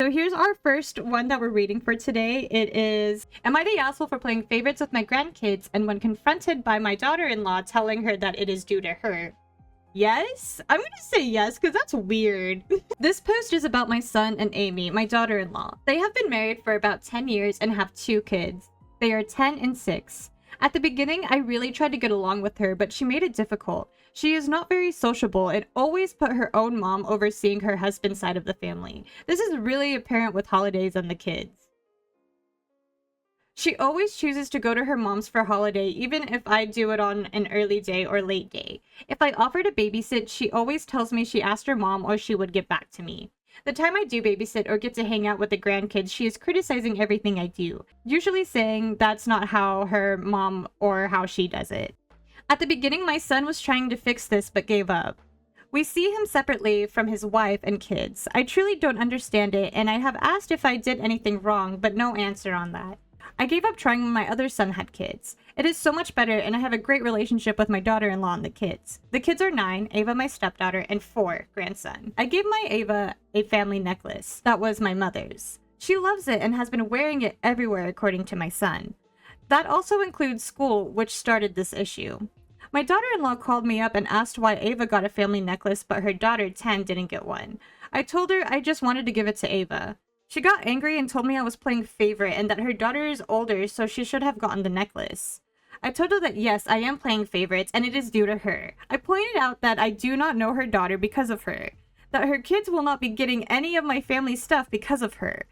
So here's our first one that we're reading for today. It is, am I the asshole for playing favorites with my grandkids and when confronted by my daughter-in-law telling her that it is due to her? Yes? I'm gonna say yes because that's weird. This post is about my son and Amy, my daughter-in-law. They have been married for about 10 years and have 2 kids. They are 10 and 6. At the beginning, I really tried to get along with her, but she made it difficult. She is not very sociable and always put her own mom overseeing her husband's side of the family. This is really apparent with holidays and the kids. She always chooses to go to her mom's for holiday, even if I do it on an early day or late day. If I offer to babysit, she always tells me she asked her mom or she would get back to me. The time I do babysit or get to hang out with the grandkids, she is criticizing everything I do, usually saying that's not how her mom or how she does it. At the beginning, my son was trying to fix this but gave up. We see him separately from his wife and kids. I truly don't understand it, and I have asked if I did anything wrong, but no answer on that. I gave up trying when my other son had kids. It is so much better, and I have a great relationship with my daughter-in-law and the kids. The kids are 9, Ava my stepdaughter, and 4, grandson. I gave my Ava a family necklace. That was my mother's. She loves it and has been wearing it everywhere according to my son. That also includes school, which started this issue. My daughter-in-law called me up and asked why Ava got a family necklace but her daughter, 10, didn't get one. I told her I just wanted to give it to Ava. She got angry and told me I was playing favorite and that her daughter is older, so she should have gotten the necklace. I told her that yes, I am playing favorites and it is due to her. I pointed out that I do not know her daughter because of her, that her kids will not be getting any of my family stuff because of her.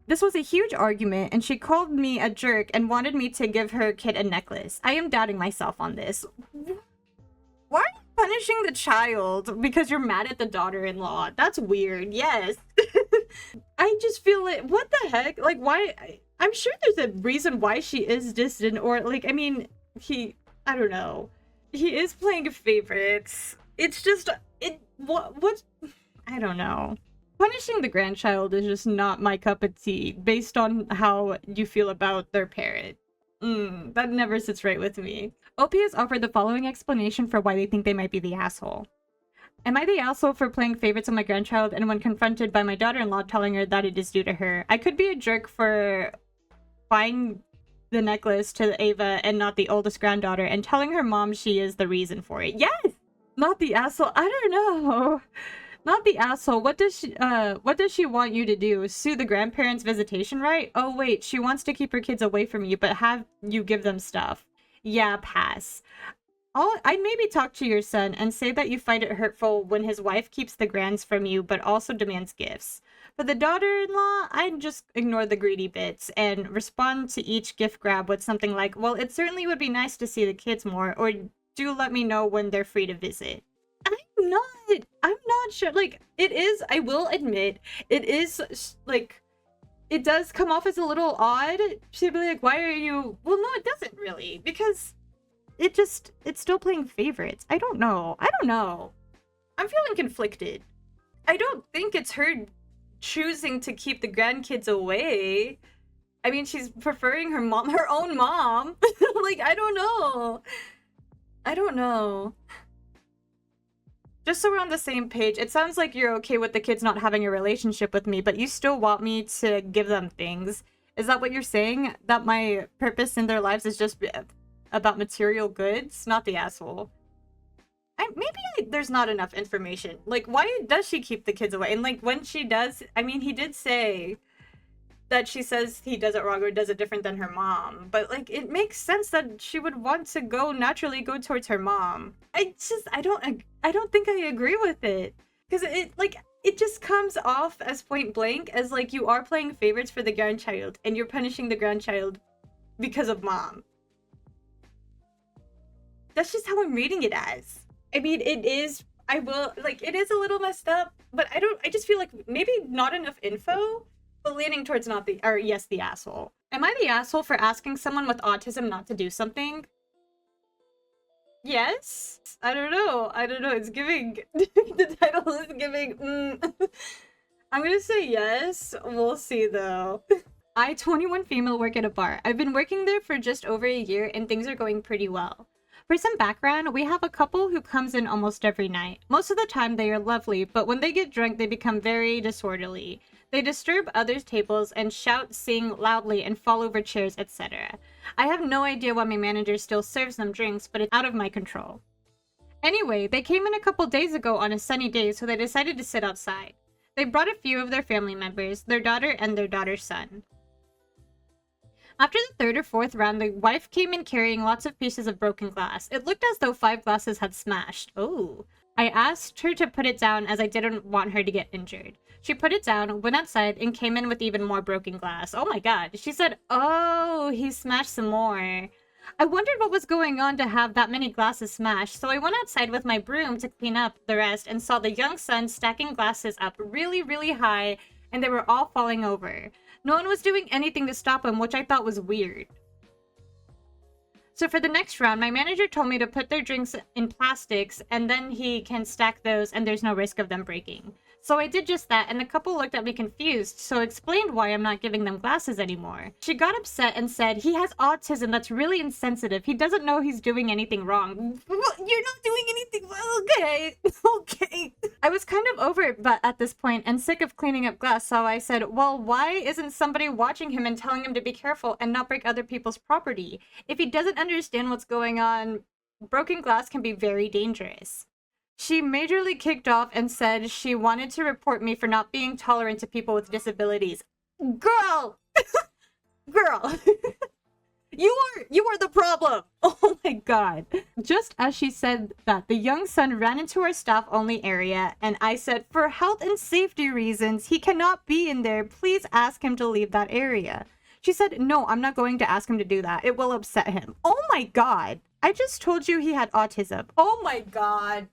This was a huge argument and she called me a jerk and wanted me to give her kid a necklace. I am doubting myself on this. Why are you punishing the child because you're mad at the daughter-in-law? That's weird. Yes. I just feel like, what the heck? Like, why? I'm sure there's a reason why she is distant, or like, I mean, I don't know. He is playing favorites. It's just, what? I don't know. Punishing the grandchild is just not my cup of tea based on how you feel about their parent. That never sits right with me. OP has offered the following explanation for why they think they might be the asshole. Am I the asshole for playing favorites on my grandchild and when confronted by my daughter-in-law telling her that it is due to her? I could be a jerk for buying the necklace to Ava and not the oldest granddaughter and telling her mom she is the reason for it. Yes! Not the asshole. I don't know. Not the asshole. What does she want you to do? Sue the grandparents' visitation right? Oh wait, she wants to keep her kids away from you but have you give them stuff. Yeah, pass. I'd maybe talk to your son and say that you find it hurtful when his wife keeps the grands from you but also demands gifts. For the daughter-in-law, I'd just ignore the greedy bits and respond to each gift grab with something like, well, it certainly would be nice to see the kids more, or do let me know when they're free to visit. I'm not sure. Like, it is, I will admit, it is, like, it does come off as a little odd to be like, why are you... Well, no, it doesn't really, because... it's still playing favorites. I don't know. I'm feeling conflicted. I don't think it's her choosing to keep the grandkids away. I mean, she's preferring her own mom. Like, I don't know. Just so we're on the same page, it sounds like you're okay with the kids not having a relationship with me, but you still want me to give them things. Is that what you're saying? That my purpose in their lives is just... about material goods? Not the asshole. Maybe there's not enough information. Like, why does she keep the kids away? And like, when she does, I mean, he did say that she says he does it wrong or does it different than her mom. But like, it makes sense that she would want to naturally go towards her mom. I don't think I agree with it. Because it just comes off as point blank as like, you are playing favorites for the grandchild and you're punishing the grandchild because of mom. That's just how I'm reading it as. I mean, it is, it is a little messed up, but I just feel like maybe not enough info, but leaning towards yes, the asshole. Am I the asshole for asking someone with autism not to do something? Yes? I don't know. It's giving, the title is giving, I'm gonna say yes. We'll see though. I, 21 female, work at a bar. I've been working there for just over a year and things are going pretty well. For some background, we have a couple who comes in almost every night. Most of the time they are lovely, but when they get drunk they become very disorderly. They disturb others' tables and shout, sing loudly, and fall over chairs, etc. I have no idea why my manager still serves them drinks, but it's out of my control. Anyway, they came in a couple days ago on a sunny day, so they decided to sit outside. They brought a few of their family members, their daughter and their daughter's son. After the third or fourth round, the wife came in carrying lots of pieces of broken glass. It looked as though 5 glasses had smashed. Oh. I asked her to put it down as I didn't want her to get injured. She put it down, went outside, and came in with even more broken glass. Oh my god. She said, oh, he smashed some more. I wondered what was going on to have that many glasses smashed, so I went outside with my broom to clean up the rest and saw the young son stacking glasses up really, really high, and they were all falling over. No one was doing anything to stop him, which I thought was weird. So for the next round, my manager told me to put their drinks in plastics, and then he can stack those and there's no risk of them breaking. So I did just that, and the couple looked at me confused, so I explained why I'm not giving them glasses anymore. She got upset and said, he has autism that's really insensitive. He doesn't know he's doing anything wrong. You're not doing anything wrong. Okay. Okay. I was kind of over it but at this point and sick of cleaning up glass, so I said, well, why isn't somebody watching him and telling him to be careful and not break other people's property? If he doesn't understand what's going on, broken glass can be very dangerous. She majorly kicked off and said she wanted to report me for not being tolerant to people with disabilities. Girl! Girl! You are the problem! Oh my god. Just as she said that, the young son ran into our staff-only area, and I said, for health and safety reasons, he cannot be in there. Please ask him to leave that area. She said, no, I'm not going to ask him to do that. It will upset him. Oh my god. I just told you he had autism. Oh my god.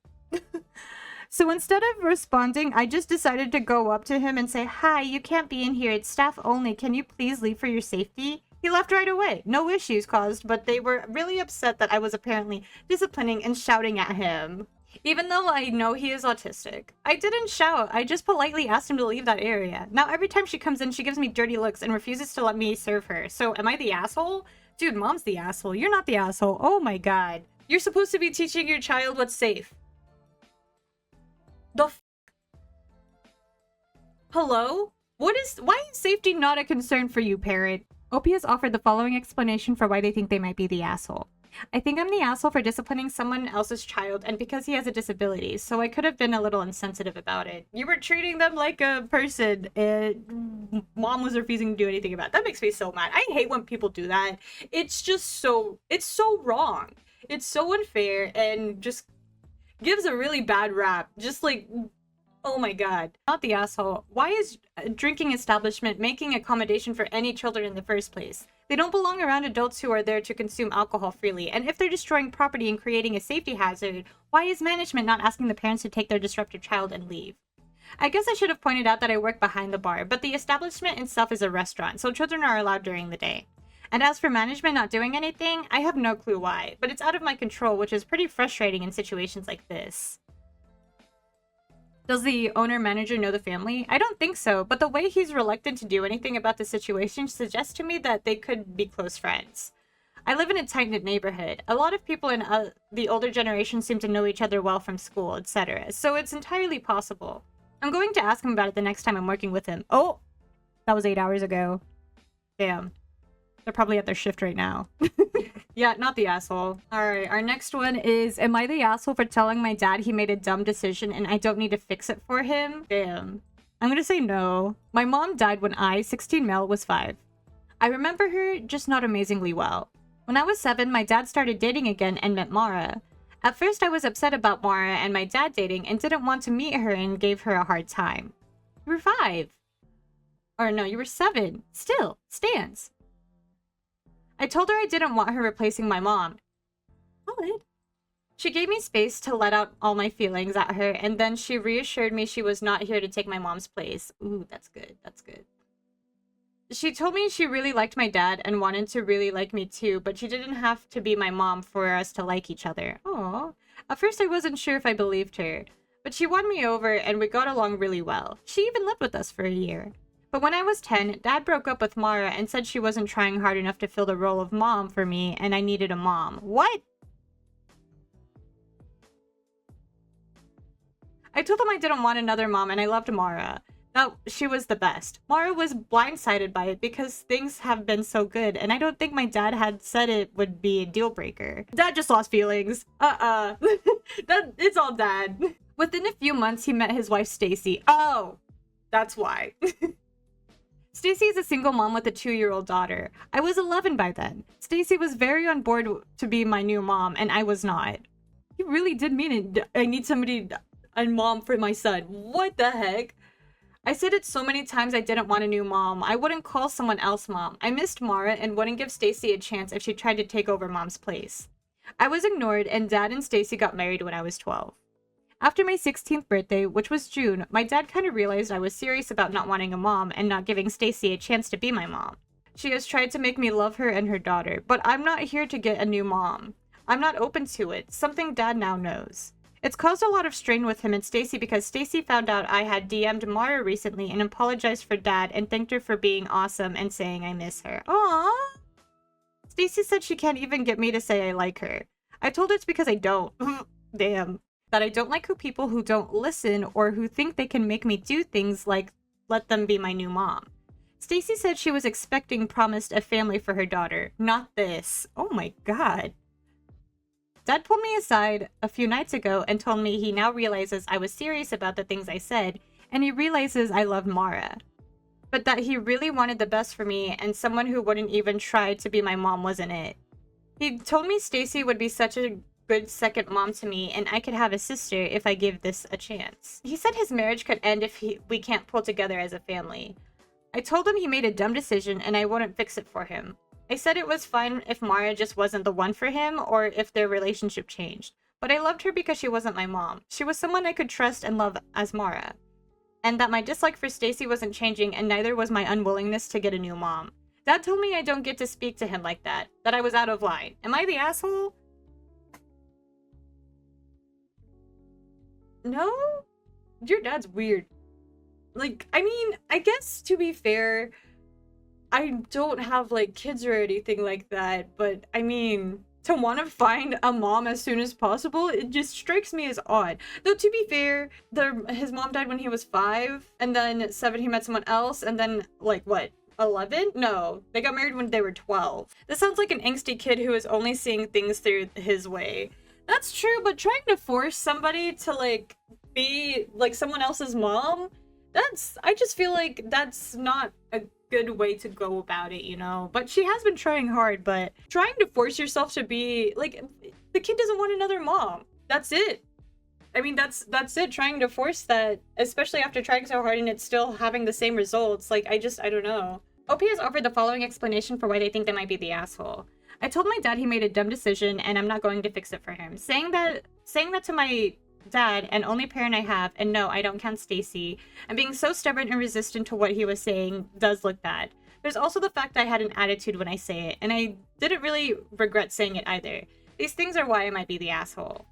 So instead of responding, I just decided to go up to him and say, hi, you can't be in here. It's staff only. Can you please leave for your safety? He left right away. No issues caused, but they were really upset that I was apparently disciplining and shouting at him. Even though I know he is autistic. I didn't shout. I just politely asked him to leave that area. Now every time she comes in, she gives me dirty looks and refuses to let me serve her. So am I the asshole? Dude, mom's the asshole. You're not the asshole. Oh my god. You're supposed to be teaching your child what's safe. The f- Hello? Why is safety not a concern for you, parent? OP has offered the following explanation for why they think they might be the asshole. I think I'm the asshole for disciplining someone else's child and because he has a disability, so I could have been a little insensitive about it. You were treating them like a person and mom was refusing to do anything about it. That makes me so mad. I hate when people do that. It's so wrong. It's so unfair and just gives a really bad rap. Just like, oh my god. Not the asshole. Why is a drinking establishment making accommodation for any children in the first place? They don't belong around adults who are there to consume alcohol freely. And if they're destroying property and creating a safety hazard, why is management not asking the parents to take their disruptive child and leave? I guess I should have pointed out that I work behind the bar, but the establishment itself is a restaurant, so children are allowed during the day. And as for management not doing anything, I have no clue why, but it's out of my control, which is pretty frustrating in situations like this. Does the owner-manager know the family? I don't think so, but the way he's reluctant to do anything about the situation suggests to me that they could be close friends. I live in a tight-knit neighborhood. A lot of people in the older generation seem to know each other well from school, etc., so it's entirely possible. I'm going to ask him about it the next time I'm working with him. Oh! That was 8 hours ago. Damn. They're probably at their shift right now. Yeah, not the asshole. Alright, our next one is, am I the asshole for telling my dad he made a dumb decision and I don't need to fix it for him? Damn. I'm gonna say no. My mom died when I, 16 male, was 5. I remember her, just not amazingly well. When I was 7, my dad started dating again and met Mara. At first, I was upset about Mara and my dad dating and didn't want to meet her and gave her a hard time. You were 5. Or no, you were 7. Still, stands. I told her I didn't want her replacing my mom. Solid. She gave me space to let out all my feelings at her, and then she reassured me she was not here to take my mom's place. Ooh, that's good. That's good. She told me she really liked my dad and wanted to really like me too, but she didn't have to be my mom for us to like each other. Aww. At first I wasn't sure if I believed her, but she won me over and we got along really well. She even lived with us for a year. But when I was 10, Dad broke up with Mara and said she wasn't trying hard enough to fill the role of mom for me and I needed a mom. What? I told him I didn't want another mom and I loved Mara. that she was the best. Mara was blindsided by it because things have been so good, and I don't think my dad had said it would be a deal breaker. Dad just lost feelings. That it's all dad. Within a few months, he met his wife Stacy. Oh, that's why. Stacy is a single mom with a 2-year-old daughter. I was 11 by then. Stacy was very on board to be my new mom, and I was not. He really did mean it. I need somebody, a mom for my son. What the heck? I said it so many times I didn't want a new mom. I wouldn't call someone else mom. I missed Mara and wouldn't give Stacy a chance if she tried to take over mom's place. I was ignored, and Dad and Stacy got married when I was 12. After my 16th birthday, which was June, my dad kind of realized I was serious about not wanting a mom and not giving Stacy a chance to be my mom. She has tried to make me love her and her daughter, but I'm not here to get a new mom. I'm not open to it, something Dad now knows. It's caused a lot of strain with him and Stacy because Stacy found out I had DM'd Mara recently and apologized for Dad and thanked her for being awesome and saying I miss her. Aww. Stacy said she can't even get me to say I like her. I told her it's because I don't. Damn. That I don't like people who don't listen or who think they can make me do things like let them be my new mom. Stacy said she was promised a family for her daughter. Not this. Oh my god. Dad pulled me aside a few nights ago and told me he now realizes I was serious about the things I said, and he realizes I love Mara. But that he really wanted the best for me, and someone who wouldn't even try to be my mom wasn't it. He told me Stacy would be such a good second mom to me, and I could have a sister if I give this a chance. He said his marriage could end if we can't pull together as a family. I told him he made a dumb decision and I wouldn't fix it for him. I said it was fine if Mara just wasn't the one for him or if their relationship changed. But I loved her because she wasn't my mom. She was someone I could trust and love as Mara. And that my dislike for Stacy wasn't changing, and neither was my unwillingness to get a new mom. Dad told me I don't get to speak to him like that I was out of line. Am I the asshole? No? Your dad's weird. Like, I mean, I guess to be fair, I don't have, like, kids or anything like that, but, I mean, to want to find a mom as soon as possible, it just strikes me as odd. Though, to be fair, his mom died when he was 5, and then 7 he met someone else, and then, like, what, 11? No, they got married when they were 12. This sounds like an angsty kid who is only seeing things through his way. That's true, but trying to force somebody to, like, be, like, someone else's mom, I just feel like that's not a good way to go about it, you know? But she has been trying hard, but trying to force yourself to be, like, the kid doesn't want another mom. That's it. I mean, that's it, trying to force that, especially after trying so hard and it's still having the same results. Like, I don't know. OP has offered the following explanation for why they think they might be the asshole. I told my dad he made a dumb decision and I'm not going to fix it for him. Saying that to my dad, and only parent I have, and no, I don't count Stacy, and being so stubborn and resistant to what he was saying does look bad. There's also the fact I had an attitude when I say it, and I didn't really regret saying it either. These things are why I might be the asshole.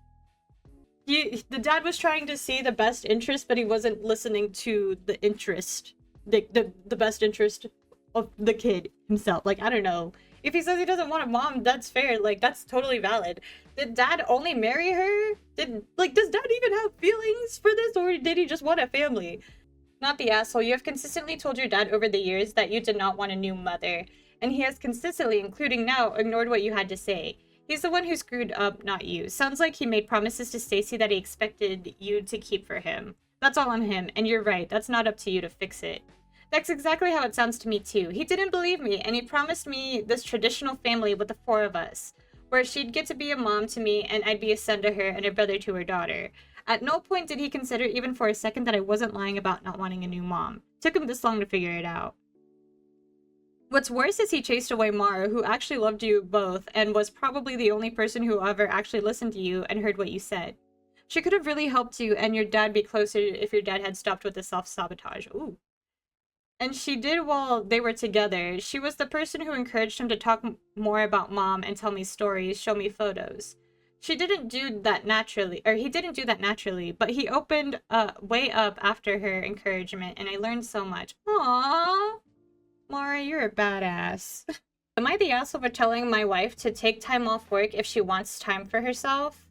The dad was trying to see the best interest, but he wasn't listening to the interest, the best interest of the kid himself. Like, I don't know. If he says he doesn't want a mom, that's fair. Like, that's totally valid. Did Dad only marry her? Does Dad even have feelings for this, or did he just want a family? Not the asshole. You have consistently told your dad over the years that you did not want a new mother, and he has consistently, including now, ignored what you had to say. He's the one who screwed up, not you. Sounds like he made promises to Stacy that he expected you to keep for him. That's all on him, and you're right. That's not up to you to fix it. That's exactly how it sounds to me too. He didn't believe me, and he promised me this traditional family with the 4 of us, where she'd get to be a mom to me and I'd be a son to her and a brother to her daughter. At no point did he consider even for a second that I wasn't lying about not wanting a new mom. Took him this long to figure it out. What's worse is he chased away Mara, who actually loved you both and was probably the only person who ever actually listened to you and heard what you said. She could have really helped you and your dad be closer if your dad had stopped with the self-sabotage. Ooh. And she did while they were together. She was the person who encouraged him to talk more about mom and tell me stories, show me photos. She didn't do that naturally, or he didn't do that naturally, but he opened way up after her encouragement, and I learned so much. Aww. Mara, you're a badass. Am I the asshole for telling my wife to take time off work if she wants time for herself?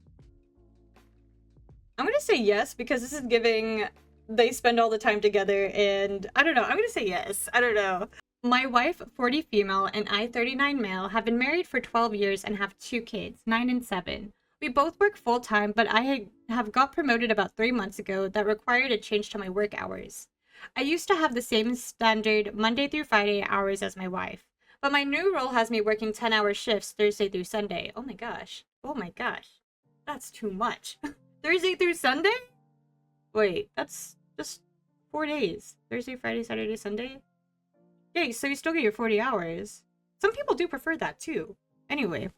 I'm gonna say yes, because this is giving they spend all the time together, and I don't know, I'm gonna say yes. I don't know. My wife, 40 female, and I, 39 male, have been married for 12 years and have 2 kids, 9 and 7. We both work full time, but I have got promoted about 3 months ago that required a change to my work hours. I used to have the same standard Monday through Friday hours as my wife, but my new role has me working 10-hour shifts Thursday through Sunday. Oh my gosh. Oh my gosh. That's too much. Thursday through Sunday? Wait, that's just 4 days. Thursday, Friday, Saturday, Sunday? Yeah, so you still get your 40 hours. Some people do prefer that too. Anyway,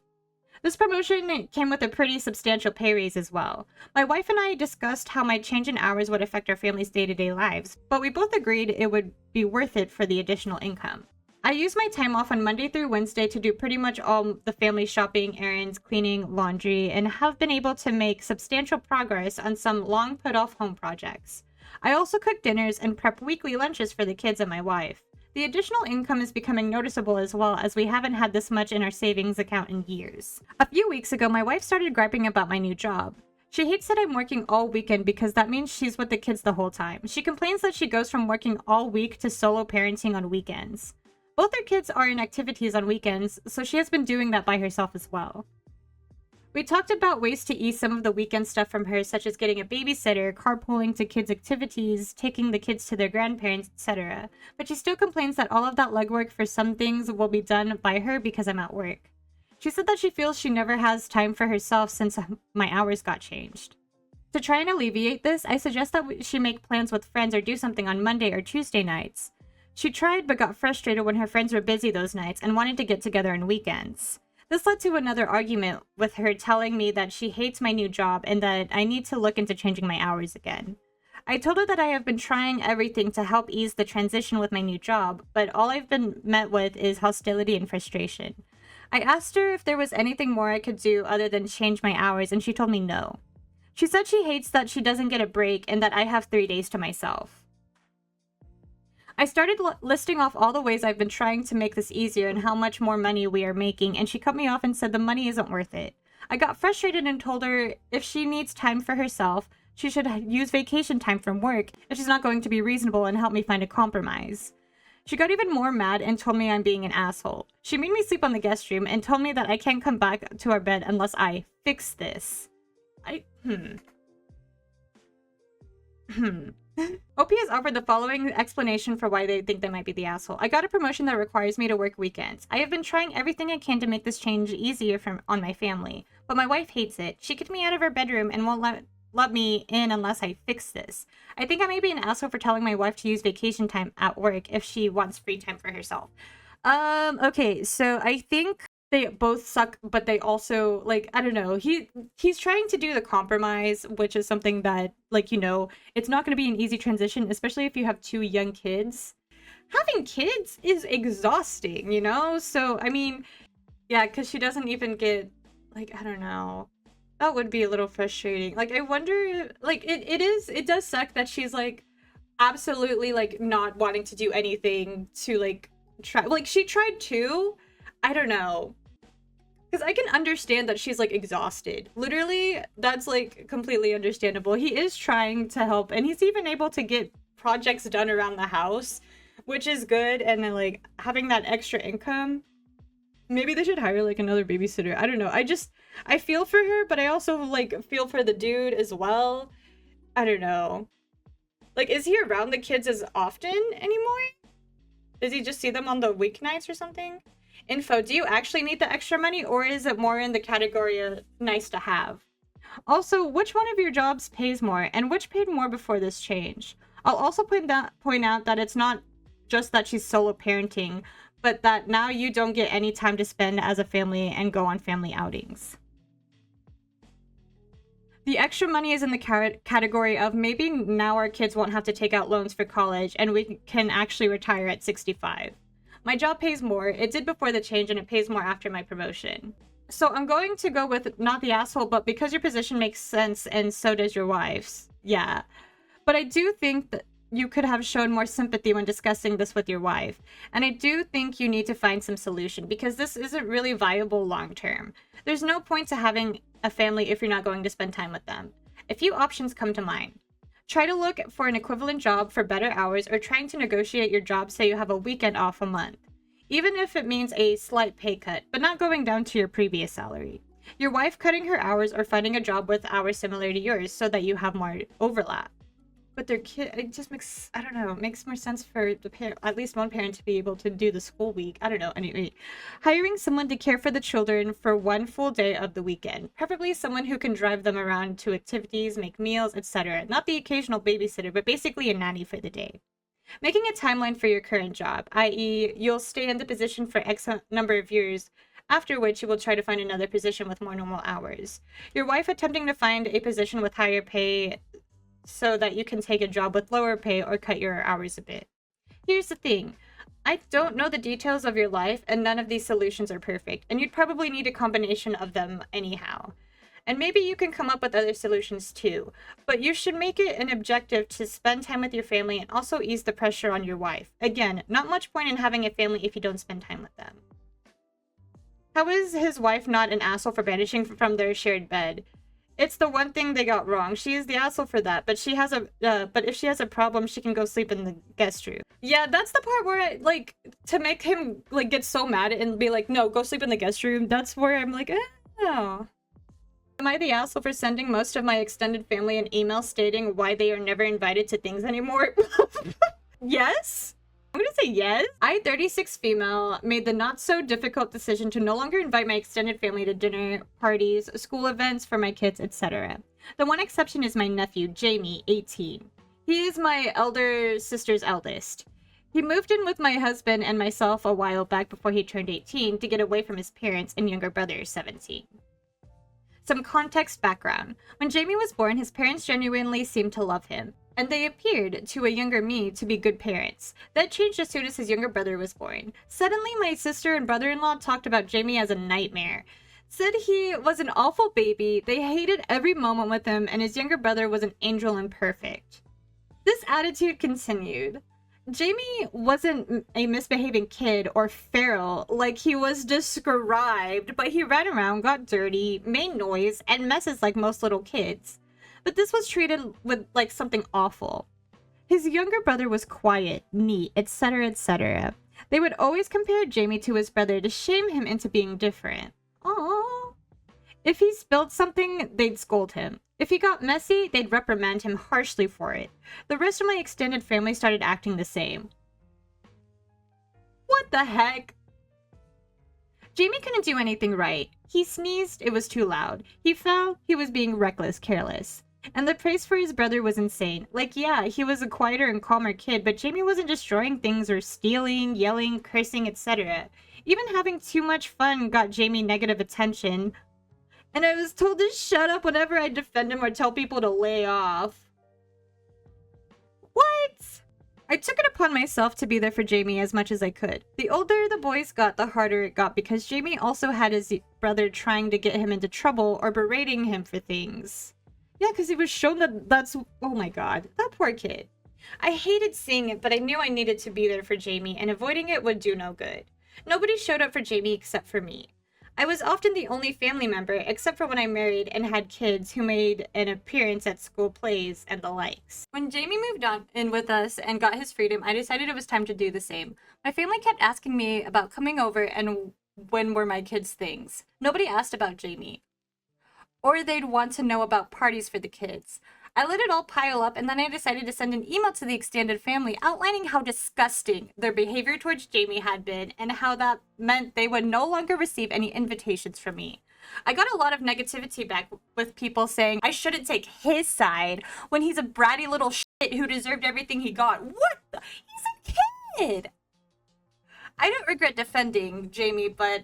this promotion came with a pretty substantial pay raise as well. My wife and I discussed how my change in hours would affect our family's day-to-day lives, but we both agreed it would be worth it for the additional income. I use my time off on Monday through Wednesday to do pretty much all the family shopping, errands, cleaning, laundry, and have been able to make substantial progress on some long put-off home projects. I also cook dinners and prep weekly lunches for the kids and my wife. The additional income is becoming noticeable as well, as we haven't had this much in our savings account in years. A few weeks ago, my wife started griping about my new job. She hates that I'm working all weekend because that means she's with the kids the whole time. She complains that she goes from working all week to solo parenting on weekends. Both her kids are in activities on weekends, so she has been doing that by herself as well. We talked about ways to ease some of the weekend stuff from her, such as getting a babysitter, carpooling to kids' activities, taking the kids to their grandparents, etc. But she still complains that all of that legwork for some things will be done by her because I'm at work. She said that she feels she never has time for herself since my hours got changed. To try and alleviate this, I suggest that she make plans with friends or do something on Monday or Tuesday nights. She tried but got frustrated when her friends were busy those nights and wanted to get together on weekends. This led to another argument with her telling me that she hates my new job and that I need to look into changing my hours again. I told her that I have been trying everything to help ease the transition with my new job, but all I've been met with is hostility and frustration. I asked her if there was anything more I could do other than change my hours, and she told me no. She said she hates that she doesn't get a break and that I have 3 days to myself. I started listing off all the ways I've been trying to make this easier and how much more money we are making, and she cut me off and said the money isn't worth it. I got frustrated and told her if she needs time for herself, she should use vacation time from work if she's not going to be reasonable and help me find a compromise. She got even more mad and told me I'm being an asshole. She made me sleep on the guest room and told me that I can't come back to our bed unless I fix this. OP has offered the following explanation for why they think they might be the asshole. I got a promotion that requires me to work weekends. I have been trying everything I can to make this change easier on my family, but my wife hates it. She kicked me out of her bedroom and won't let me in unless I fix this. I think I may be an asshole for telling my wife to use vacation time at work if she wants free time for herself. Okay, so I think they both suck, but they also, like, I don't know, he's trying to do the compromise, which is something that, like, you know, it's not going to be an easy transition, especially if you have 2 young kids. Having kids is exhausting, you know? So, I mean, yeah, because she doesn't even get, like, I don't know. That would be a little frustrating. Like, I wonder, like, it does suck that she's, like, absolutely, like, not wanting to do anything to, like, try. Like, she tried to. I don't know. Because I can understand that she's, like, exhausted. Literally, that's, like, completely understandable. He is trying to help, and he's even able to get projects done around the house, which is good. And then, like, having that extra income. Maybe they should hire, like, another babysitter. I don't know. I feel for her, but I also, like, feel for the dude as well. I don't know. Like, is he around the kids as often anymore? Does he just see them on the weeknights or something? Info, do you actually need the extra money, or is it more in the category of nice to have? Also, which one of your jobs pays more, and which paid more before this change? I'll also point out that it's not just that she's solo parenting, but that now you don't get any time to spend as a family and go on family outings. The extra money is in the category of maybe now our kids won't have to take out loans for college and we can actually retire at 65. My job pays more. It did before the change, and it pays more after my promotion. So I'm going to go with not the asshole, but because your position makes sense and so does your wife's. Yeah. But I do think that you could have shown more sympathy when discussing this with your wife. And I do think you need to find some solution because this isn't really viable long term. There's no point to having a family if you're not going to spend time with them. A few options come to mind. Try to look for an equivalent job for better hours or trying to negotiate your job so you have a weekend off a month. Even if it means a slight pay cut, but not going down to your previous salary. Your wife cutting her hours or finding a job with hours similar to yours so that you have more overlap. But their kid, it just makes, I don't know, it makes more sense for the parent, at least one parent, to be able to do the school week. I don't know. Anyway, hiring someone to care for the children for one full day of the weekend, preferably someone who can drive them around to activities, make meals, etc. Not the occasional babysitter, but basically a nanny for the day. Making a timeline for your current job, i.e., you'll stay in the position for X number of years, after which you will try to find another position with more normal hours. Your wife attempting to find a position with higher pay so that you can take a job with lower pay or cut your hours a bit. Here's the thing. I don't know the details of your life, and none of these solutions are perfect, and you'd probably need a combination of them anyhow. And maybe you can come up with other solutions too, but you should make it an objective to spend time with your family and also ease the pressure on your wife. Again, not much point in having a family if you don't spend time with them. How is his wife not an asshole for banishing from their shared bed? It's the one thing they got wrong. She is the asshole for that, but she has a but if she has a problem, she can go sleep in the guest room. Yeah, that's the part where I, like, to make him like get so mad and be like, no, go sleep in the guest room. That's where I'm like, oh. Am I the asshole for sending most of my extended family an email stating why they are never invited to things anymore? Yes? I'm gonna say yes. I, 36 female, made the not so difficult decision to no longer invite my extended family to dinner, parties, school events for my kids, etc. The one exception is my nephew, Jamie, 18. He is my elder sister's eldest. He moved in with my husband and myself a while back before he turned 18 to get away from his parents and younger brother, 17. Some context background. When Jamie was born, his parents genuinely seemed to love him, and they appeared to a younger me to be good parents. That changed as soon as his younger brother was born. Suddenly, my sister and brother-in-law talked about Jamie as a nightmare. Said he was an awful baby, they hated every moment with him, and his younger brother was an angel and perfect. This attitude continued. Jamie wasn't a misbehaving kid or feral like he was described, but he ran around, got dirty, made noise, and messes like most little kids. But this was treated with like something awful. His younger brother was quiet, neat, etc., etc. They would always compare Jamie to his brother to shame him into being different. Aww. If he spilled something, they'd scold him. If he got messy, they'd reprimand him harshly for it. The rest of my extended family started acting the same. What the heck? Jamie couldn't do anything right. He sneezed, it was too loud. He fell, he was being reckless, careless. And the praise for his brother was insane. Like, yeah, he was a quieter and calmer kid, but Jamie wasn't destroying things or stealing, yelling, cursing, etc. Even having too much fun got Jamie negative attention. And I was told to shut up whenever I defend him or tell people to lay off. What? I took it upon myself to be there for Jamie as much as I could. The older the boys got, the harder it got because Jamie also had his brother trying to get him into trouble or berating him for things. Yeah, because he was shown that that's... Oh my god, that poor kid. I hated seeing it, but I knew I needed to be there for Jamie, and avoiding it would do no good. Nobody showed up for Jamie except for me. I was often the only family member, except for when I married and had kids who made an appearance at school plays and the likes. When Jamie moved on in with us and got his freedom, I decided it was time to do the same. My family kept asking me about coming over and when were my kids' things. Nobody asked about Jamie. Or they'd want to know about parties for the kids. I let it all pile up, and then I decided to send an email to the extended family outlining how disgusting their behavior towards Jamie had been and how that meant they would no longer receive any invitations from me. I got a lot of negativity back with people saying I shouldn't take his side when he's a bratty little shit who deserved everything he got. What the? He's a kid! I don't regret defending Jamie, but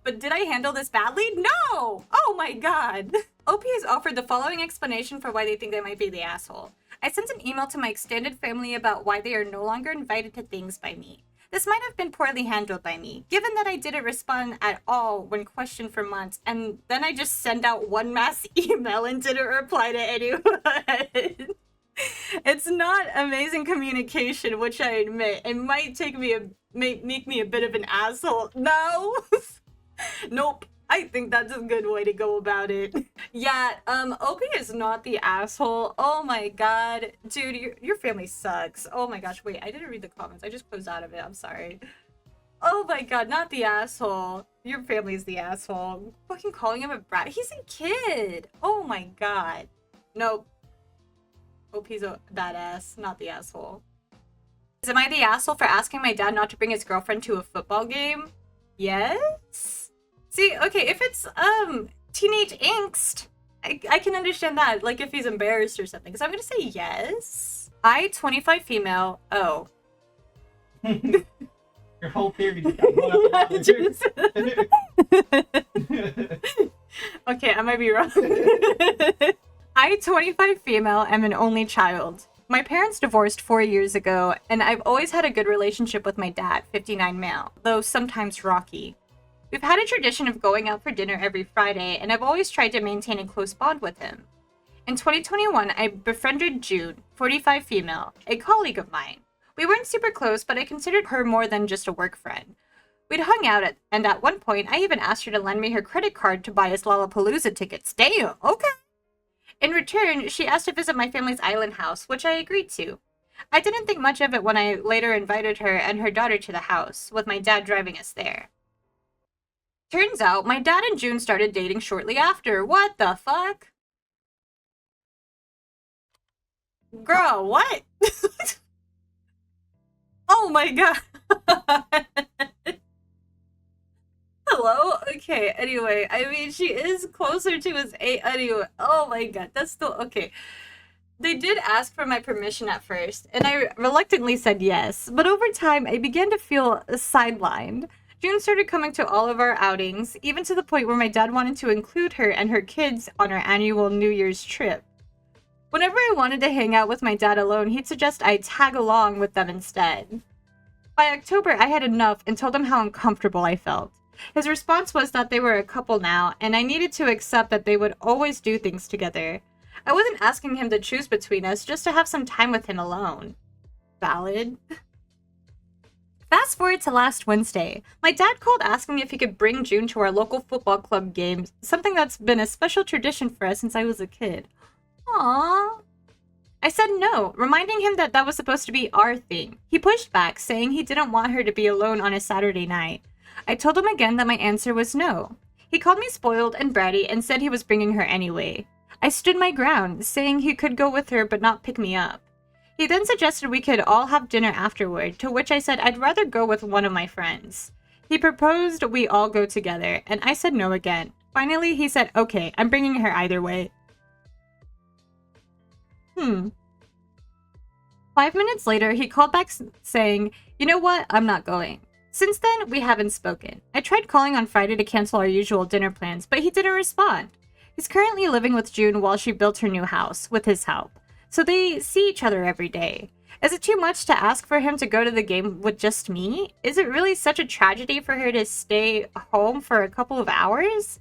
did I handle this badly? No! Oh my god! OP has offered the following explanation for why they think I might be the asshole. I sent an email to my extended family about why they are no longer invited to things by me. This might have been poorly handled by me, given that I didn't respond at all when questioned for months, and then I just sent out one mass email and didn't reply to anyone. It's not amazing communication, which I admit. It might make me a bit of an asshole. No! Nope. I think that's a good way to go about it. Yeah, Opie is not the asshole. Oh my god. Dude, your family sucks. Oh my gosh, wait, I didn't read the comments. I just closed out of it. I'm sorry. Oh my god, not the asshole. Your family's the asshole. Fucking calling him a brat. He's a kid. Oh my god. Nope. OP's a badass, not the asshole. Am I the asshole for asking my dad not to bring his girlfriend to a football game? Yes? See, okay, if it's, teenage angst, I can understand that, like, if he's embarrassed or something. So I'm gonna say yes. 25 female. Oh. Your whole theory just Okay, I might be wrong. 25 female, am an only child. My parents divorced 4 years ago, and I've always had a good relationship with my dad, 59 male, though sometimes rocky. We've had a tradition of going out for dinner every Friday, and I've always tried to maintain a close bond with him. In 2021, I befriended June, 45 female, a colleague of mine. We weren't super close, but I considered her more than just a work friend. We'd hung out, and at one point, I even asked her to lend me her credit card to buy us Lollapalooza tickets. Damn, okay. In return, she asked to visit my family's island house, which I agreed to. I didn't think much of it when I later invited her and her daughter to the house, with my dad driving us there. Turns out, my dad and June started dating shortly after. What the fuck? Girl, what? Oh my god. Hello? Okay, anyway, I mean, she is closer to his age. Anyway, oh my god, that's still okay. They did ask for my permission at first, and I reluctantly said yes, but over time, I began to feel sidelined. June started coming to all of our outings, even to the point where my dad wanted to include her and her kids on our annual New Year's trip. Whenever I wanted to hang out with my dad alone, he'd suggest I tag along with them instead. By October, I had enough and told him how uncomfortable I felt. His response was that they were a couple now, and I needed to accept that they would always do things together. I wasn't asking him to choose between us, just to have some time with him alone. Valid. Fast forward to last Wednesday. My dad called asking if he could bring June to our local football club games, something that's been a special tradition for us since I was a kid. Aww. I said no, reminding him that that was supposed to be our thing. He pushed back, saying he didn't want her to be alone on a Saturday night. I told him again that my answer was no. He called me spoiled and bratty and said he was bringing her anyway. I stood my ground, saying he could go with her but not pick me up. He then suggested we could all have dinner afterward, to which I said I'd rather go with one of my friends. He proposed we all go together, and I said no again. Finally, he said, okay, I'm bringing her either way. 5 minutes later, he called back saying, you know what, I'm not going. Since then, we haven't spoken. I tried calling on Friday to cancel our usual dinner plans, but he didn't respond. He's currently living with June while she built her new house, with his help. So they see each other every day. Is it too much to ask for him to go to the game with just me? Is it really such a tragedy for her to stay home for a couple of hours?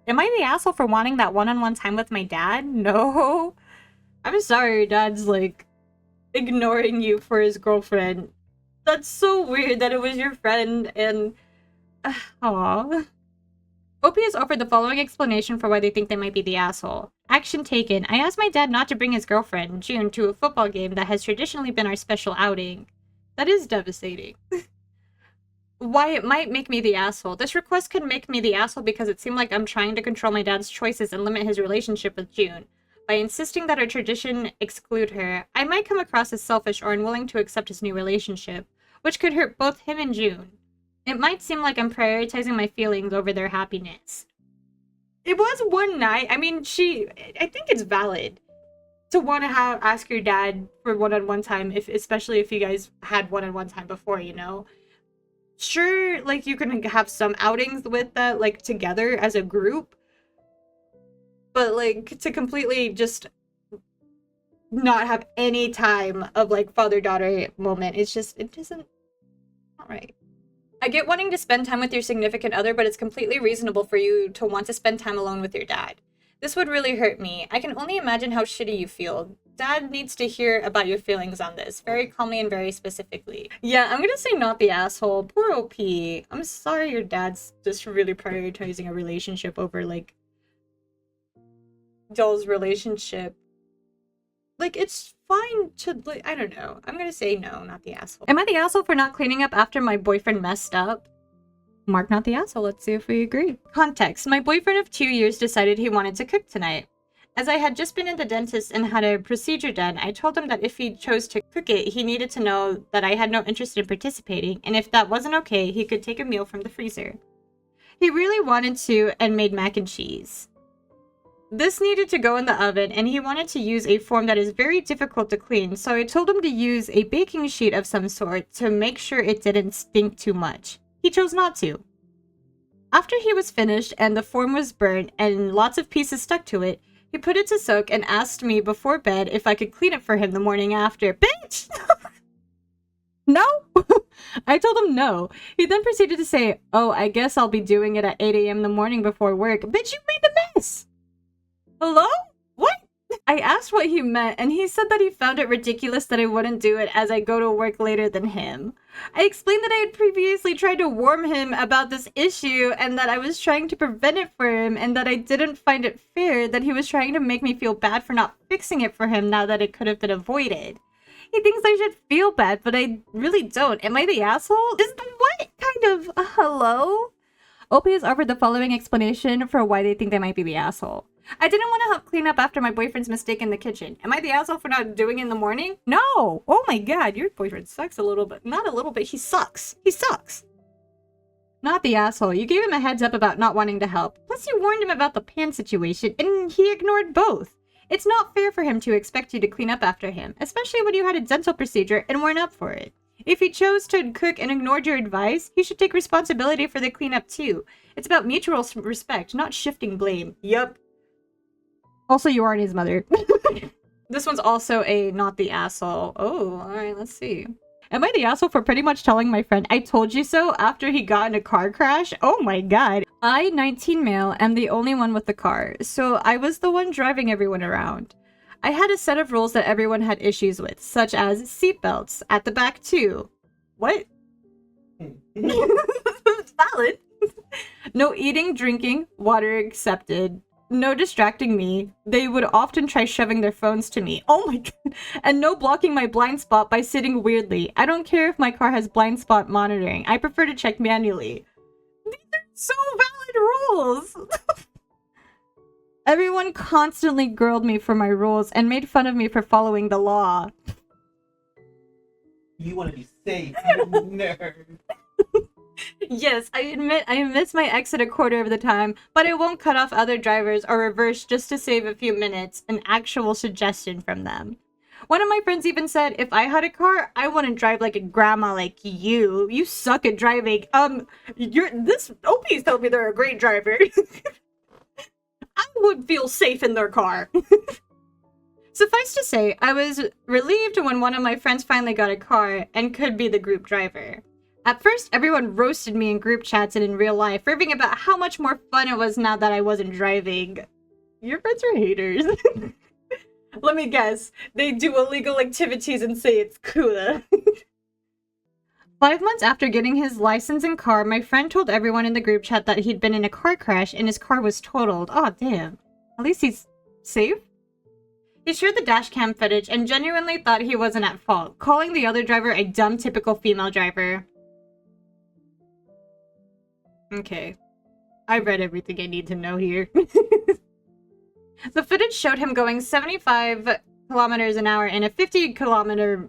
Am I the asshole for wanting that one-on-one time with my dad? No. I'm sorry your dad's, like, ignoring you for his girlfriend. That's so weird that it was your friend and... Aww. OP has offered the following explanation for why they think they might be the asshole. Action taken. I asked my dad not to bring his girlfriend, June, to a football game that has traditionally been our special outing. That is devastating. Why it might make me the asshole. This request could make me the asshole because it seemed like I'm trying to control my dad's choices and limit his relationship with June. By insisting that our tradition exclude her, I might come across as selfish or unwilling to accept his new relationship, which could hurt both him and June. It might seem like I'm prioritizing my feelings over their happiness. It was one night. I mean, I think it's valid to want to ask your dad for one-on-one time, especially if you guys had one-on-one time before, you know? Sure, like, you can have some outings with that, like, together as a group. But, like, to completely just not have any time of, like, father-daughter moment, it isn't not right. I get wanting to spend time with your significant other, but it's completely reasonable for you to want to spend time alone with your dad. This would really hurt me. I can only imagine how shitty you feel. Dad needs to hear about your feelings on this very calmly and very specifically. Yeah, I'm gonna say not the asshole. Poor OP. I'm sorry your dad's just really prioritizing a relationship over, like, Joel's relationship. Like, it's fine to, like, I don't know. I'm gonna say no, not the asshole. Am I the asshole for not cleaning up after my boyfriend messed up? Mark, not the asshole. Let's see if we agree. Context. My boyfriend of 2 years decided he wanted to cook tonight. As I had just been in the dentist and had a procedure done, I told him that if he chose to cook it, he needed to know that I had no interest in participating, and if that wasn't okay, he could take a meal from the freezer. He really wanted to and made mac and cheese. This needed to go in the oven, and he wanted to use a form that is very difficult to clean, so I told him to use a baking sheet of some sort to make sure it didn't stink too much. He chose not to. After he was finished and the form was burnt and lots of pieces stuck to it, he put it to soak and asked me before bed if I could clean it for him the morning after. Bitch! No? I told him no. He then proceeded to say, oh, I guess I'll be doing it at 8 a.m. in the morning before work. Bitch, you made the mess! Hello? What? I asked what he meant, and he said that he found it ridiculous that I wouldn't do it as I go to work later than him. I explained that I had previously tried to warn him about this issue and that I was trying to prevent it for him and that I didn't find it fair that he was trying to make me feel bad for not fixing it for him now that it could have been avoided. He thinks I should feel bad, but I really don't. Am I the asshole? Is what kind of hello? OP has offered the following explanation for why they think they might be the asshole. I didn't want to help clean up after my boyfriend's mistake in the kitchen. Am I the asshole for not doing it in the morning? No! Oh my god, your boyfriend sucks a little bit. Not a little bit, he sucks. He sucks. Not the asshole. You gave him a heads up about not wanting to help. Plus you warned him about the pan situation, and he ignored both. It's not fair for him to expect you to clean up after him, especially when you had a dental procedure and weren't up for it. If he chose to cook and ignored your advice, he should take responsibility for the cleanup too. It's about mutual respect, not shifting blame. Yup. Also, you aren't his mother. This one's also a not the asshole. Oh, alright, let's see. Am I the asshole for pretty much telling my friend I told you so after he got in a car crash? Oh my god. I, 19 male, am the only one with the car, so I was the one driving everyone around. I had a set of rules that everyone had issues with, such as seatbelts at the back too. What? Valid. No eating, drinking, water accepted. No distracting me. They would often try shoving their phones to me. Oh my god. And no blocking my blind spot by sitting weirdly. I don't care if my car has blind spot monitoring. I prefer to check manually. These are so valid rules. Everyone constantly grilled me for my rules and made fun of me for following the law. You want to be safe, you nerd. Yes, I admit I miss my exit a quarter of the time, but I won't cut off other drivers or reverse just to save a few minutes. An actual suggestion from them. One of my friends even said, if I had a car, I wouldn't drive like a grandma like you. You suck at driving. This OPs told me they're a great driver. I would feel safe in their car. Suffice to say, I was relieved when one of my friends finally got a car and could be the group driver. At first, everyone roasted me in group chats and in real life, raving about how much more fun it was now that I wasn't driving. Your friends are haters. Let me guess. They do illegal activities and say it's cooler. 5 months after getting his license and car, my friend told everyone in the group chat that he'd been in a car crash and his car was totaled. Aw, damn. At least he's safe? He shared the dash cam footage and genuinely thought he wasn't at fault, calling the other driver a dumb typical female driver. Okay. I read everything I need to know here. The footage showed him going 75 kilometers an hour in a 50-kilometer